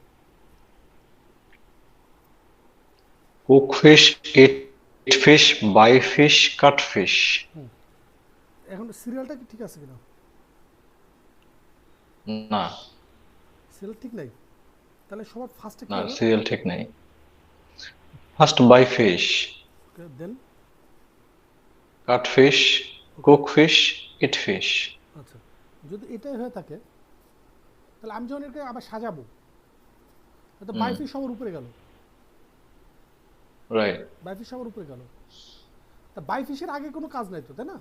Cook fish, eat fish, buy fish, cut fish. এখন সিরিয়ালটা কি ঠিক আছে কিনা? না, সিরিয়াল ঠিক নাই, তাহলে সবার ফার্স্টে কি না, হবে? সিরিয়াল ঠিক নাই। First buy fish, okay, then cut fish, cook fish, eat fish. আচ্ছা, যদি এটাই হয়ে থাকে তাহলে আমি যখন এটাকে আবার সাজাবো, হয়তো বাইফিশ সবার উপরে গেল, রাইট। বাইফিশ সবার উপরে গেল, তা বাইফিশের আগে কোনো কাজ নাই তো, তাই না?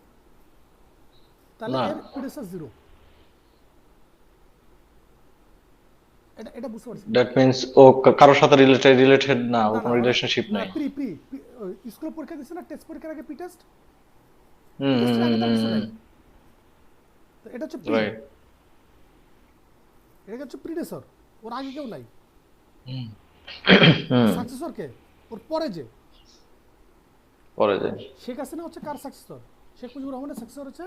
তাহলে না। এর প্রিডেসেসর জিরো। এটা বুঝতে পারছি। দ্যাট মিন্স ও কারোর সাথে রিলেটেড না, ওর কোনো রিলেশনশিপ না, নাই। প্রি প্রি স্কুল পরীক্ষা দিছে না, টেস্ট পরীক্ষার আগে প্রি টেস্ট, হুম টেস্টের হুম আগে তার হুম কিছু হুম, নাই, তো এটা হচ্ছে প্রি, রাইট। এটা হচ্ছে প্রিডেসর, ওর আগে কেউ নাই। হুম, সাকসেসর কে? ওর পরে যে পরে যায়। শেখ হাসিনা হচ্ছে কার সাকসেসর? শেখ মুজিবুর রহমানের সাকসেসর হচ্ছে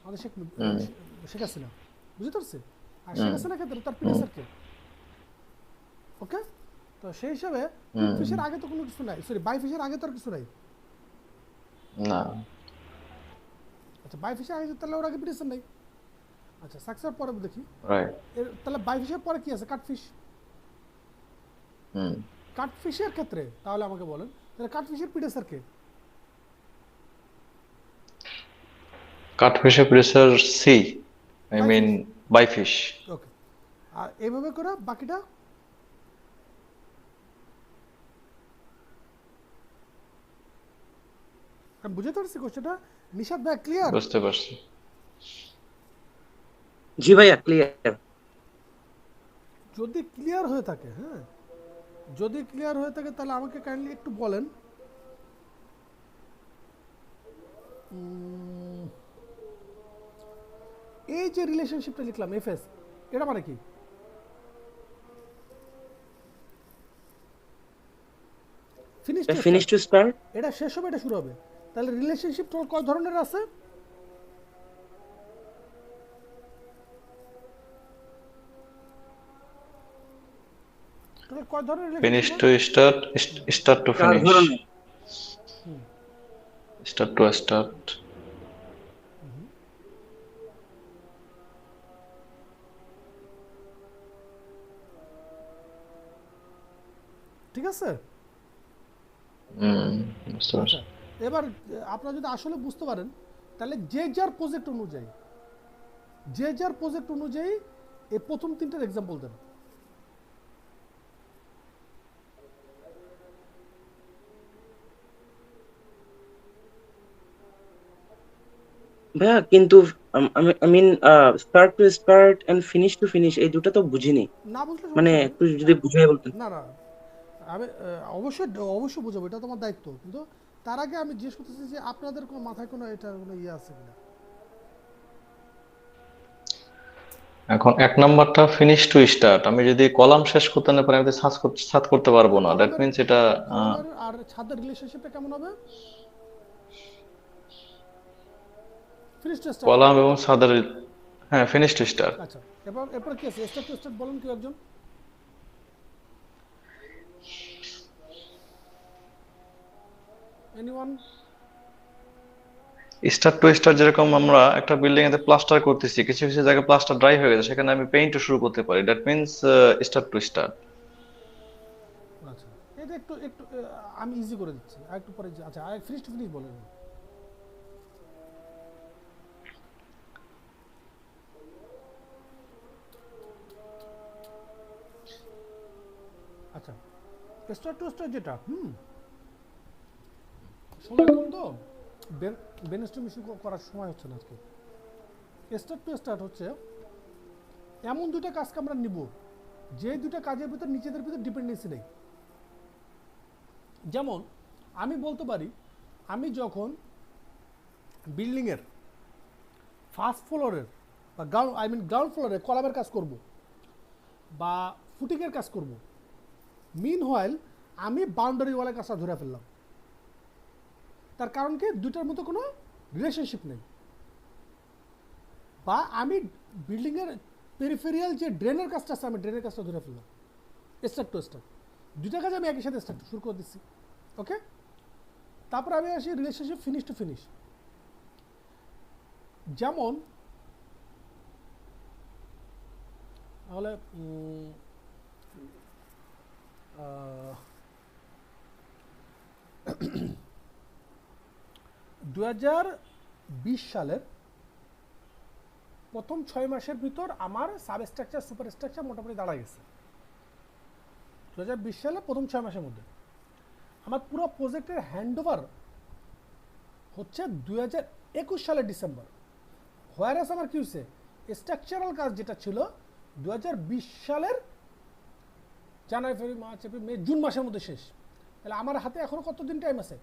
আমাদের শেখ হাসিনা, বুঝতে পারছি? আর শেখ হাসিনার ক্ষেত্রে তার প্রিডেসর কে? ওকে, তো সেই হিসাবে ফিশের আগে তো কোনো কিছু নাই, সরি বাই ফিশের আগে তো আর কিছু নাই। না, আচ্ছা বাই ফিশের আগে তাহলে ওর আগে প্রিডেসর নাই। আচ্ছা সাকসেসর পরে দেখি, রাইট। তাহলে বাই ফিশের পরে কি আছে? কাটফিশ। কাটফিশের ক্ষেত্রে তাহলে আমাকে বলেন, তাহলে কাটফিশের প্রিডেসর কে? কাট ফিশের প্রেসার সি, I mean by fish. Okay, আর এইভাবে করে বাকিটা আমি বুঝতে পারছি কোশ্চেনটা। নিশাদ ভাই ক্লিয়ার? বুঝতে পারছি। জি ভাইয়া, ক্লিয়ার। যদি ক্লিয়ার হয়ে থাকে, হ্যাঁ, যদি ক্লিয়ার হয়ে থাকে তাহলে আমাকে কাইন্ডলি একটু বলেন এই যে রিলেশনশিপটা লিখলাম এফএস, এটা মানে কি? Finish to start. এটা শেষ হবে, এটা শুরু হবে, তাহলে রিলেশনশিপ টোটাল কয় ধরনের আছে? টোটাল কয় ধরনের finish relationship? To start, start to চার ফিনিশ, ধরনের। Start to start. ঠিক আছে। বুঝতে পারছি। আচ্ছা, এবার আপনারা যদি আসলে বুঝতে পারেন তাহলে যে যার প্রজেক্ট অনুযায়ী এই প্রথম তিনটার এক্সাম্পল দেন। ভাইয়া কিন্তু I mean start to start and finish to finish, এই দুটো তো বুঝিনি, না বুঝলে মানে সমস্যা নেই। একটু যদি বুঝিয়ে বলতেন। না না, আমি অবশ্যই বুঝাবো, এটা তোমার দায়িত্ব, কিন্তু তার আগে আমি জিজ্ঞেস করতেছি যে আপনাদের কোনো মাথায় কোনো এটার কোনো ইয়ে আছে কিনা? এখন এক নাম্বারটা ফিনিশ টু স্টার্ট, আমি যদি কলাম শেষ করতে না পারি আমি সার্চ করতে পারবো না। দ্যাট মিন্স এটা কলমের আর ছাদের রিলেশনশিপটা কেমন হবে? Finish to start. কলাম এবং সাদার, হ্যাঁ, ফিনিশ টু স্টার্ট। আচ্ছা, এরপর কি আছে? স্টার্ট টু স্টার্ট বলেন কেউ একজন। এনিওয়ান? স্টার টু স্টার যেরকম আমরা একটা বিল্ডিং এতে প্লাস্টার করতেছি, কিছু কিছু জায়গায় প্লাস্টার ড্রাই হয়ে গেছে, সেখানে আমি পেইন্টও শুরু করতে পারি, that means start to start. আচ্ছা, এটা একটু একটু আমি ইজি করে দিচ্ছি, আর একটু পরে আচ্ছা আর ফিনিশ টু ফিনিশ বলেন। আচ্ছা, স্টার টু স্টার যেটা সময় কম তো বেনস্টমিশন করার সময় হচ্ছে না আজকে। স্টার টু স্টার্ট হচ্ছে এমন দুটো কাজকে আমরা নিব যে দুটো কাজের ভিতর নিজেদের ভিতর ডিপেন্ডেন্সি নেই। যেমন আমি বলতে পারি আমি যখন বিল্ডিংয়ের ফার্স্ট ফ্লোরের বা গ্রাউন্ড ফ্লোরে কলামের কাজ করব বা ফুটিংয়ের কাজ করব, মিন হোয়াইল আমি বাউন্ডারি ওয়ালের কাজটা ধরে ফেললাম। তার কারণ কি, দুটার মতো কোনো রিলেশনশিপ নেই। বা আমি বিল্ডিংয়ের পেরিফেরিয়াল যে ড্রেনের কাজটা আছে আমি ড্রেনের কাজটা ধরে ফেললাম। স্টার্ট টু স্টার্ট দুইটা কাজ আমি একই সাথে স্টার্ট শুরু করে দিচ্ছি। ওকে, তারপর আমি আসি রিলেশনশিপ ফিনিশ টু ফিনিশ। যেমন তাহলে 2020 সালের প্রথম 6 মাসের ভিতর আমার সাবস্ট্রাকচার সুপার স্ট্রাকচার মোটামুটি দাঁড়া গেছে। 2020 সালে প্রথম 6 মাসের মধ্যে আমার পুরো প্রজেক্টের হ্যান্ডওভার হচ্ছে 2021 সালের ডিসেম্বর। হোয়ারাস আমার কি হয়েছে, স্ট্রাকচারাল কাজ যেটা ছিল 2020 সালের January February March April May June মাসের মধ্যে শেষ। তাহলে আমার হাতে এখনো কতদিন টাইম আছে,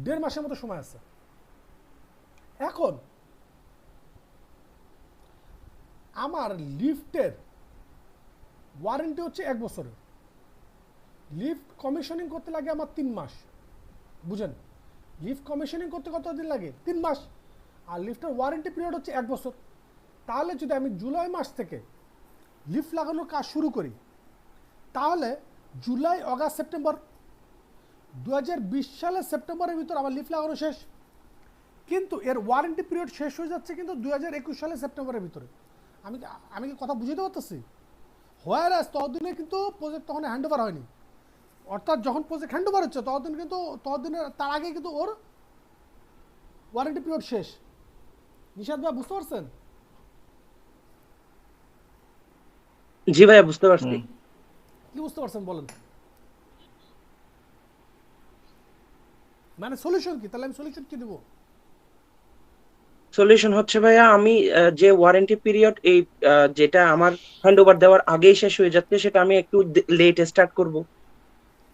1.5 মাসের মতো সময় আছে। এখন আমার লিফটের ওয়ারেন্টি হচ্ছে 1 বছরের, লিফট কমিশনিং করতে লাগে আমার 3 মাস। বুঝেন, লিফট কমিশনিং করতে কতদিন লাগে, 3 মাস। আর লিফটের ওয়ারেন্টি পিরিয়ড হচ্ছে 1 বছর। তাহলে যদি আমি জুলাই মাস থেকে লিফট লাগানোর কাজ শুরু করি, তাহলে জুলাই অগাস্ট সেপ্টেম্বর 2020 সালের সেপ্টেম্বরের ভিতর আমার লিফট লাগানো শেষ। কিন্তু এর ওয়ারেন্টি পিরিয়ড শেষ হয়ে যাচ্ছে কিন্তু 2021 সালের সেপ্টেম্বরের ভিতরে। আমি কি কথা বুঝতে পারতেছি? হোয়ারাস ততদিনে কিন্তু প্রজেক্ট তখন হ্যান্ডওভার হয়নি। অর্থাৎ যখন প্রজেক্ট হ্যান্ডওভার হচ্ছে ততদিনের তার আগে কিন্তু ওর ওয়ারেন্টি পিরিয়ড শেষ। নিশাদ ভাই বুঝতে পারছেন? জি ভাইয়া, বুঝতে পারছি। কি বুঝতে পারছেন বলেন? মানে সলিউশন কি? তাহলে আমি সলিউশন কি দেবো? সলিউশন হচ্ছে ভাইয়া, আমি যে ওয়ারেন্টি পিরিয়ড এই যেটা আমার হ্যান্ড ওভার দেওয়ার আগেই শেষ হয়ে যাচ্ছে, সেটা আমি একটু লেট স্টার্ট করব।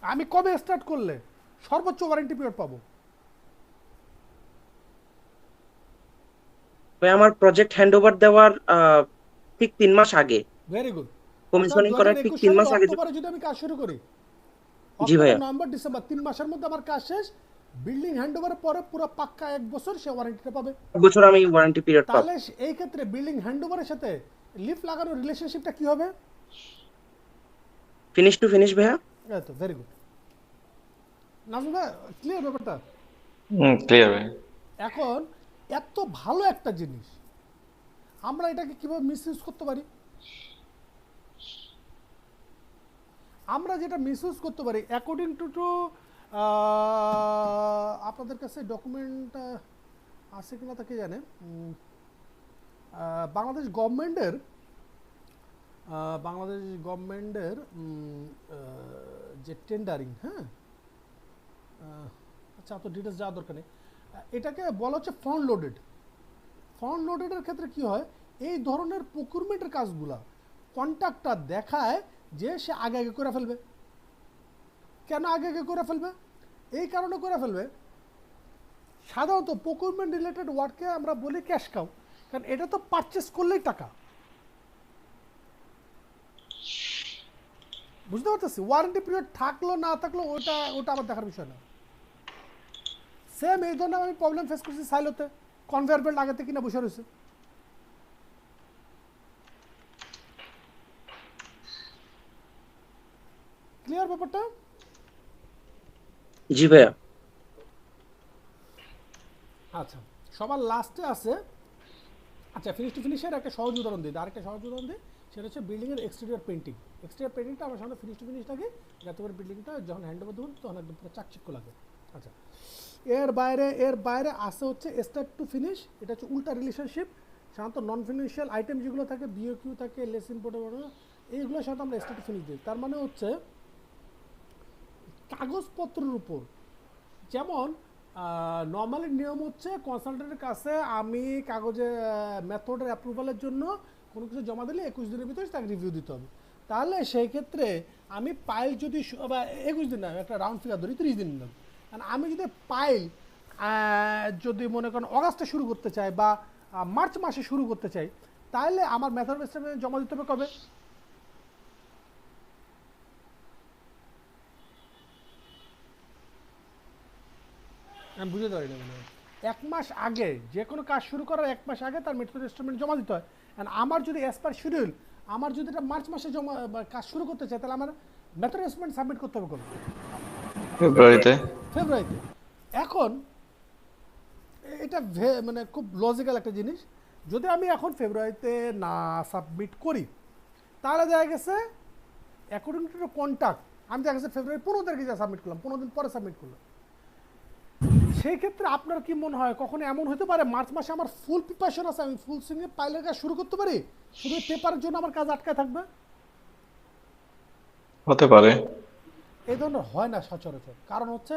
আমি কবে স্টার্ট করলে সর্বোচ্চ ওয়ারেন্টি পিরিয়ড পাবো? ভাই আমার প্রজেক্ট হ্যান্ড ওভার দেওয়ার ঠিক 3 মাস আগে, ভেরি গুড। অর্থাৎ কমিশনিং করার ঠিক 2021 3 সালের মাস আগে। অক্টোবরে যদি আমি কাজ শুরু করি, জি অক্টোবর ভাইয়া, নভেম্বর ডিসেম্বর 3 মাসের মধ্যে আমার কাজ শেষ। বিল্ডিং হ্যান্ড ওভারের পরে পুরো পাক্কা 1 বছর সে ওয়ারেন্টিটা পাবে। 1 বছর আমি ওয়ারেন্টি পিরিয়ড পাবো। তাহলে এই ক্ষেত্রে বিল্ডিং হ্যান্ড ওভারের সাথে লিফট লাগানোর রিলেশনশিপটা কি হবে? ফিনিশ টু ফিনিশ ভাইয়া। এই তো ভেরি গুড। নাজমুল ভাই ক্লিয়ার ব্যাপারটা? ক্লিয়ার ভাই। এখন এত ভালো একটা জিনিস আমরা এটাকে কিভাবে মিসইউজ করতে পারি? আমরা যেটা মিসইউজ করতে পারি অ্যাকর্ডিং টু আপনাদের কাছে ডকুমেন্ট আছে কিনা তা কে জানে। বাংলাদেশ গভর্নমেন্টের যে টেন্ডারিং, হ্যাঁ, আচ্ছা অত ডিটেলস যাওয়ার দরকার নেই। এটাকে বলা হচ্ছে ফ্রন্ট লোডেড। ফ্রন্ট লোডেডের ক্ষেত্রে কি হয়, এই ধরনের প্রকিউরমেন্টের কাজগুলা কন্ট্রাক্টর দেখায় যে সে আগে আগে করে ফেলবে। কেন আগে আগে করে ফেলবে? এই কারণে করে ফেলবে, সাধারণত প্রকিউরমেন্ট রিলেটেড ওয়ার্ককে আমরা বলি ক্যাশ কাউ, কারণ এটা তো পারচেস করলেই টাকা। বুঝতে পারতেছি? ওয়ারেন্টি পিরিয়ড থাকলো না থাকলো ওটা আবার দেখার বিষয় না। সেম এই ধরনের আমি প্রবলেম ফেস করছি সাইলোতে, কনভেয়ার বেল্ট আগে থেকে কিনা বসে রয়েছে। ক্লিয়ার ব্যাপারটা? জি ভাইয়া। আচ্ছা, সবার লাস্টে আছে, আচ্ছা ফিনিশ টু ফিনিশের একটা সহজ উদাহরণ দিই, আরেকটা সহজ উদাহরণ দিই, সেটা হচ্ছে বিল্ডিংয়ের এক্সটেরিয়র পেন্টিং। এক্সটেরিয়র পেন্টিংটা আমার সামনে ফিনিশ টু ফিনিশ থাকে, যাতে করে বিল্ডিংটা যখন হ্যান্ড ওভার দেবেন তখন একদম পুরো চাকচিক্য লাগে। আচ্ছা, এর বাইরে আসে হচ্ছে স্টার্ট টু ফিনিশ, এটা হচ্ছে উল্টা রিলেশনশিপ। সাধারণত নন ফিনান্সিয়াল আইটেম যেগুলো থাকে, বিওকিউ থাকে, লেস ইম্পোর্টেবল, এইগুলো সাধারণত আমরা স্টার্ট টু ফিনিশ দিই। তার মানে হচ্ছে কাগজপত্রের উপর, যেমন নর্মালি নিয়ম হচ্ছে কনসালটেন্টের কাছে আমি কাগজে মেথডের অ্যাপ্রুভালের জন্য কোনো কিছু জমা দিলে 21 দিনের ভিতরে তাকে রিভিউ দিতে হবে। তাহলে সেই ক্ষেত্রে আমি পাইল যদি বা 21 দিন না, একটা রাউন্ড ফিগার ধরি 30 দিন নেব, কারণ আমি যদি পাইল যদি মনে করেন অগাস্টে শুরু করতে চাই বা মার্চ মাসে শুরু করতে চাই, তাহলে আমার মেথড স্টেটমেন্ট জমা দিতে হবে কবে? আমি বুঝতে পারি না, মানে 1 মাস আগে, যে কোনো কাজ শুরু করার 1 মাস আগে তার মেথড স্টেটমেন্ট জমা দিতে হয়। অ্যান্ড আমার যদি অ্যাজ পার শিডিউল, আমার যদি এটা মার্চ মাসে জমা বা কাজ শুরু করতে চাই, তাহলে আমার মেথড স্টেটমেন্ট সাবমিট করতে হবে কবে? ফেব্রুয়ারিতে। ফেব্রুয়ারিতে। এখন এটা মানে খুব লজিক্যাল একটা জিনিস, যদি আমি এখন ফেব্রুয়ারিতে না সাবমিট করি, তাহলে দেখা গেছে অ্যাকর্ডিং টু কন্ট্যাক্ট আমি দেখা গেছে ফেব্রুয়ারি 15 তারিখে যা সাবমিট করলাম, 15 দিন পরে সাবমিট করলাম। সেই ক্ষেত্রে আপনার কি মনে হয় কখনো এমন হতে পারে মার্চ মাসে আমার ফুল প্রিপারেশন আছে, আমি ফুল সুইংয়ে পাইলের কাজ শুরু করতে পারি, শুধু পেপারের জন্য আমার কাজ আটকায় থাকবে? হতে পারে। এই ধরনের হয় না সচরাচর, কারণ হচ্ছে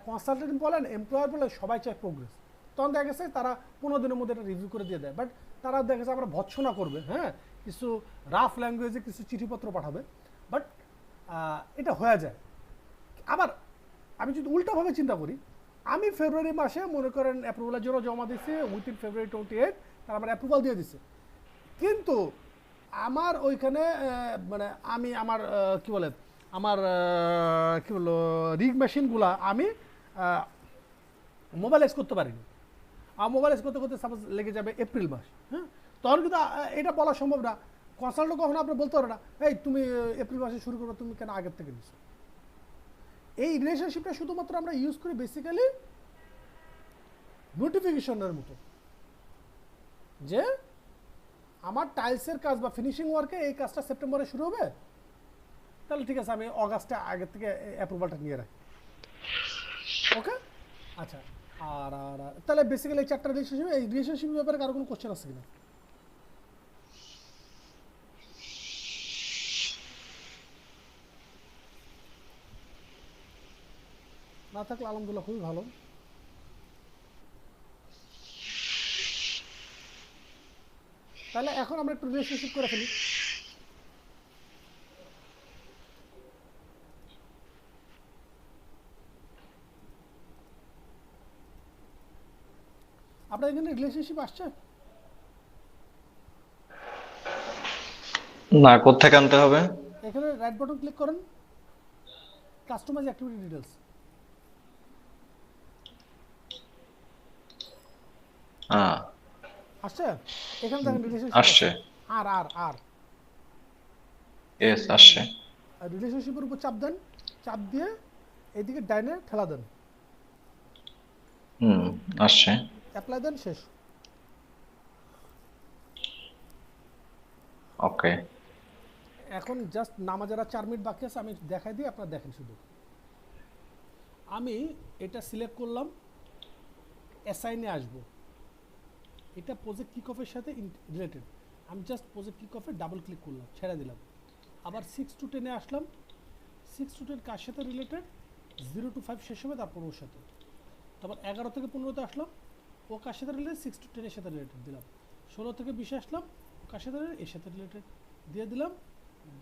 কনসালটেন্ট বলেন, এমপ্লয়ার বলেন, সবাই চায় প্রোগ্রেস। তখন দেখা গেছে তারা 15 দিনের মধ্যে এটা রিভিউ করে দিয়ে দেয়, বাট তারা দেখা গেছে আমরা ভৎসনা করবে, হ্যাঁ, কিছু রাফ ল্যাঙ্গুয়েজে কিছু চিঠিপত্র পাঠাবে, বাট এটা হয়ে যায়। আবার আমি যদি উল্টাভাবে চিন্তা করি, আমি ফেব্রুয়ারি মাসে মনে করেন অ্যাপ্রুভালের জন্য জমা দিচ্ছি, উইথিন ফেব্রুয়ারি 28 তারা আমার অ্যাপ্রুভাল দিয়ে দিচ্ছে, কিন্তু আমার ওইখানে মানে আমি আমার কি বলে আমার কি বললো রিগ মেশিনগুলা আমি মোবাইলাইজ করতে পারিনি। আর মোবাইলাইজ করতে করতে সাপোজ লেগে যাবে এপ্রিল মাস, হ্যাঁ, তখন কিন্তু এটা বলা সম্ভব না। কনসাল্টেন্ট কখনো আপনি বলতে পারে না, এই তুমি এপ্রিল মাসে শুরু করবে, তুমি কেন আগের থেকে নিচ্ছ? এই রিলেশনশিপটা শুধুমাত্র আমরা ইউজ করি বেসিক্যালি নোটিফিকেশনের মতো, যে আমার টাইলসের কাজ বা ফিনিশিং ওয়ার্কে এই কাজটা সেপ্টেম্বরে শুরু হবে, তাহলে ঠিক আছে আমি অগাস্টে আগের থেকে অ্যাপ্রুভালটা নিয়ে রাখি, ওকে। আচ্ছা, আর আর আর তাহলে বেসিক্যালি এই 4টা রিলেশনশিপ, এই রিলেশনশিপের ব্যাপারে কারো কোনো কোশ্চেন আছে কিনা? না থাকলে আলহামদুলিল্লাহ, খুবই ভালো। তাহলে এখন আমরা একটু রিলেশনশিপ করে ফেলি। আপনার এখানে রিলেশনশিপ আসছে? না, কোত্থেকে আনতে হবে? এখানে রাইট বাটন ক্লিক করেন, কাস্টমাইজ অ্যাক্টিভিটি ডিটেলস হ্যাঁ, আসছে। এখানে দেখেন রিলেশনশিপ আসছে। আর আর আর ইয়েস, আসছে। রিলেশনশিপের উপর চাপ দেন, চাপ দিয়ে এইদিকে ডাইনে ঠেলা দেন, আসছে। অ্যাপ্লাই দেন, শেষ। ওকে। এখন জাস্ট নামাজেরা 4 মিনিট বাকি আছে, আমি দেখাই দিই, আপনারা দেখেন শুধু। আমি এটা সিলেক্ট করলাম, অ্যাসাইনে আসবো, এটা প্রজেক্ট কিক অফের সাথে রিলেটেড। আমি জাস্ট প্রজেক্ট কিক অফে ডাবল ক্লিক করলাম, ছেড়ে দিলাম। আবার 6 to 10-এ আসলাম, 6 to 10 কার সাথে রিলেটেড? 0 to 5 শেষ হবে, তারপর ওর সাথে। তারপর 11 থেকে 15-তে আসলাম, ও কার সাথে রিলেটেড? 6 to 10-এর সাথে রিলেটেড দিলাম। 16 থেকে 20-এ আসলাম, ও কার সাথে রিলেটেড? এর সাথে রিলেটেড দিয়ে দিলাম।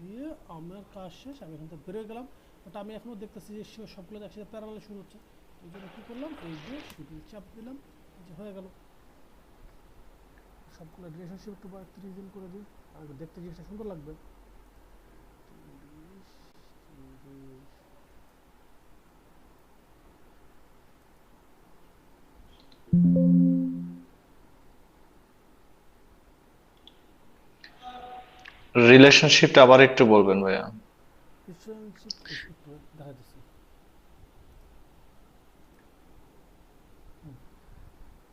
দিয়ে আমার কাজ শেষ, আমি এখান থেকে বেরোয় গেলাম। বাট আমি এখনও দেখতেছি যে সবগুলো একসাথে প্যারালালে শুরু হচ্ছে, এই জন্য কী করলাম, এই যে শিডিউল চাপ দিলাম, যে হয়ে গেল। সবগুলো রিলেশনশিপ একটু 30 দিন করে দিই, আর দেখতে জিনিসটা সুন্দর লাগবে। রিলেশনশিপটা আবার একটু বলবেন ভাইয়া? রিলেশনশিপ দেখা যাচ্ছে।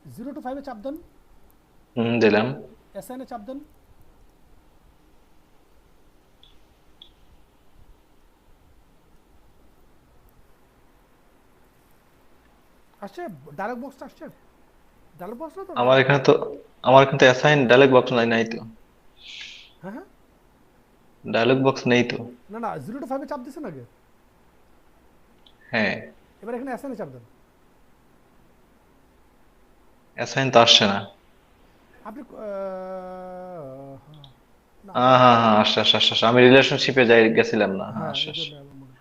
0 to 5 এ চাপ দেন, দিলাম। অ্যাসাইন এ চাপ দেন, আসছে ডায়লগ বক্সটা আসছে, ডায়লগ বক্স না তো আমার এখানে তো আমার এখানে তো অ্যাসাইন ডায়লগ বক্স নাই তো। হ্যাঁ হ্যাঁ, ডায়লগ বক্স নেই তো। না না 0 to 5 এ চাপ দিছেন আগে, হ্যাঁ, এবার এখানে অ্যাসাইন এ চাপ দেন। অ্যাসাইন তো আসছে না। আপনি না হ্যাঁ হ্যাঁ, আসছে। আমি রিলেশনশিপে গেছিলাম না। হ্যাঁ, হ্যাঁ আসছে এই আসছে। জন্য আমার মনে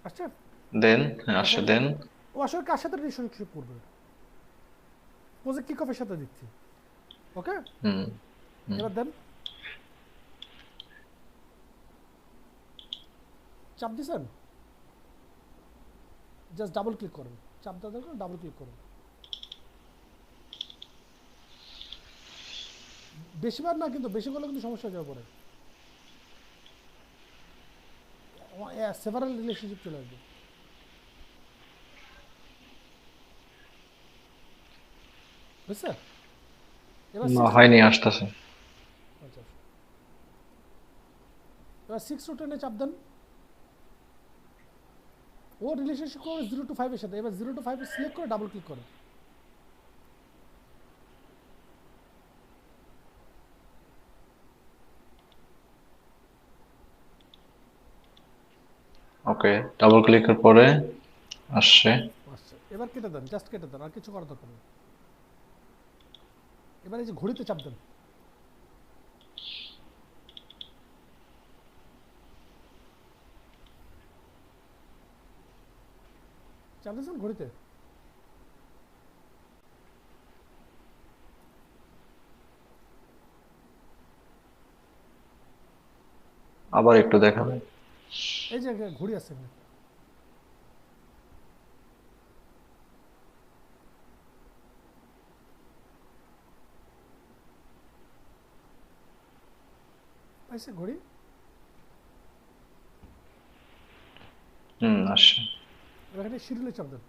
হচ্ছে আসছে। দেন, হ্যাঁ আসছে অ্যাসাইন দেন। ও আসলে কার সাথে রিলেশনশিপ করবে, প্রজেক্ট কিক অফের সাথে দিচ্ছি, ওকে হুম হুম। এবার দেন, চাপ দিছেন, জাস্ট ডাবল ক্লিক করেন, চাপ দেওয়া দরকার ডাবল ক্লিক করুন। বেশিবার না কিন্তু, বেশি করলে কিন্তু সমস্যা হয়ে যাবে পরে, সেভারাল রিলেশনশিপ চলে আসবে। বুঝছে? এবার না, 6 হয়নি, আসতেছে। আচ্ছা, এবার 6 to 10 এ চাপ দেন, ও রিলেশনশিপ করবে 0 to 5 এর সাথে, এবার 0 to 5 সিলেক্ট করে ডাবল ক্লিক করেন। ওকে, ডাবল ক্লিকের পরে আসছে। আচ্ছা এবার কেটে দেন, জাস্ট কেটে দেন, আর কিছু করার দরকার নেই। এবার এই যে ঘড়িতে চাপ দেন, চাপ দিয়েছেন ঘড়িতে, আবার একটু দেখাবে। এই যে ঘড়ি আছে এখানে, পাইছে ঘড়ি, আসছে। এবার এখানে শিডিউলে চাপ দেন,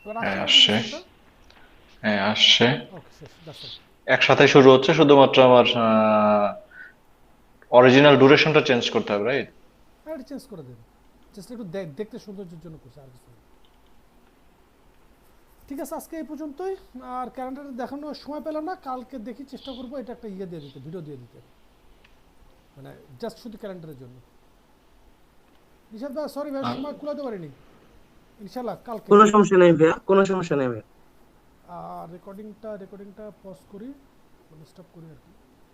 এবার হ্যাঁ, আসছে আসছে। হ্যাঁ, আসছে। ওকে শেষ, দ্যাটস অল। একসাথে শুরু হচ্ছে, শুধুমাত্র আমার অরিজিনাল ডিউরেশনটা চেঞ্জ করতে হবে, রাইট? হ্যাঁ এটা চেঞ্জ করে দেন, জাস্ট একটু দেখতে সৌন্দর্যের জন্য করছে, আর কিছু না। ঠিক আছে আজকে এই পর্যন্তই, আর ক্যালেন্ডারে দেখানোর সময় পেলাম না, কালকে দেখি চেষ্টা করবো এটা একটা ইয়ে দিয়ে দিতে, ভিডিও দিয়ে দিতে, মানে জাস্ট শুধু ক্যালেন্ডারের জন্য। নিশাদ ভাই সরি ভাই, সময় কুলাতে পারিনি, ইনশাল্লাহ কালকে। কোনো সমস্যা নেই ভাইয়া, কোনো সমস্যা নেই ভাইয়া। আর রেকর্ডিংটা পজ করি, মানে স্টপ করি আর কি।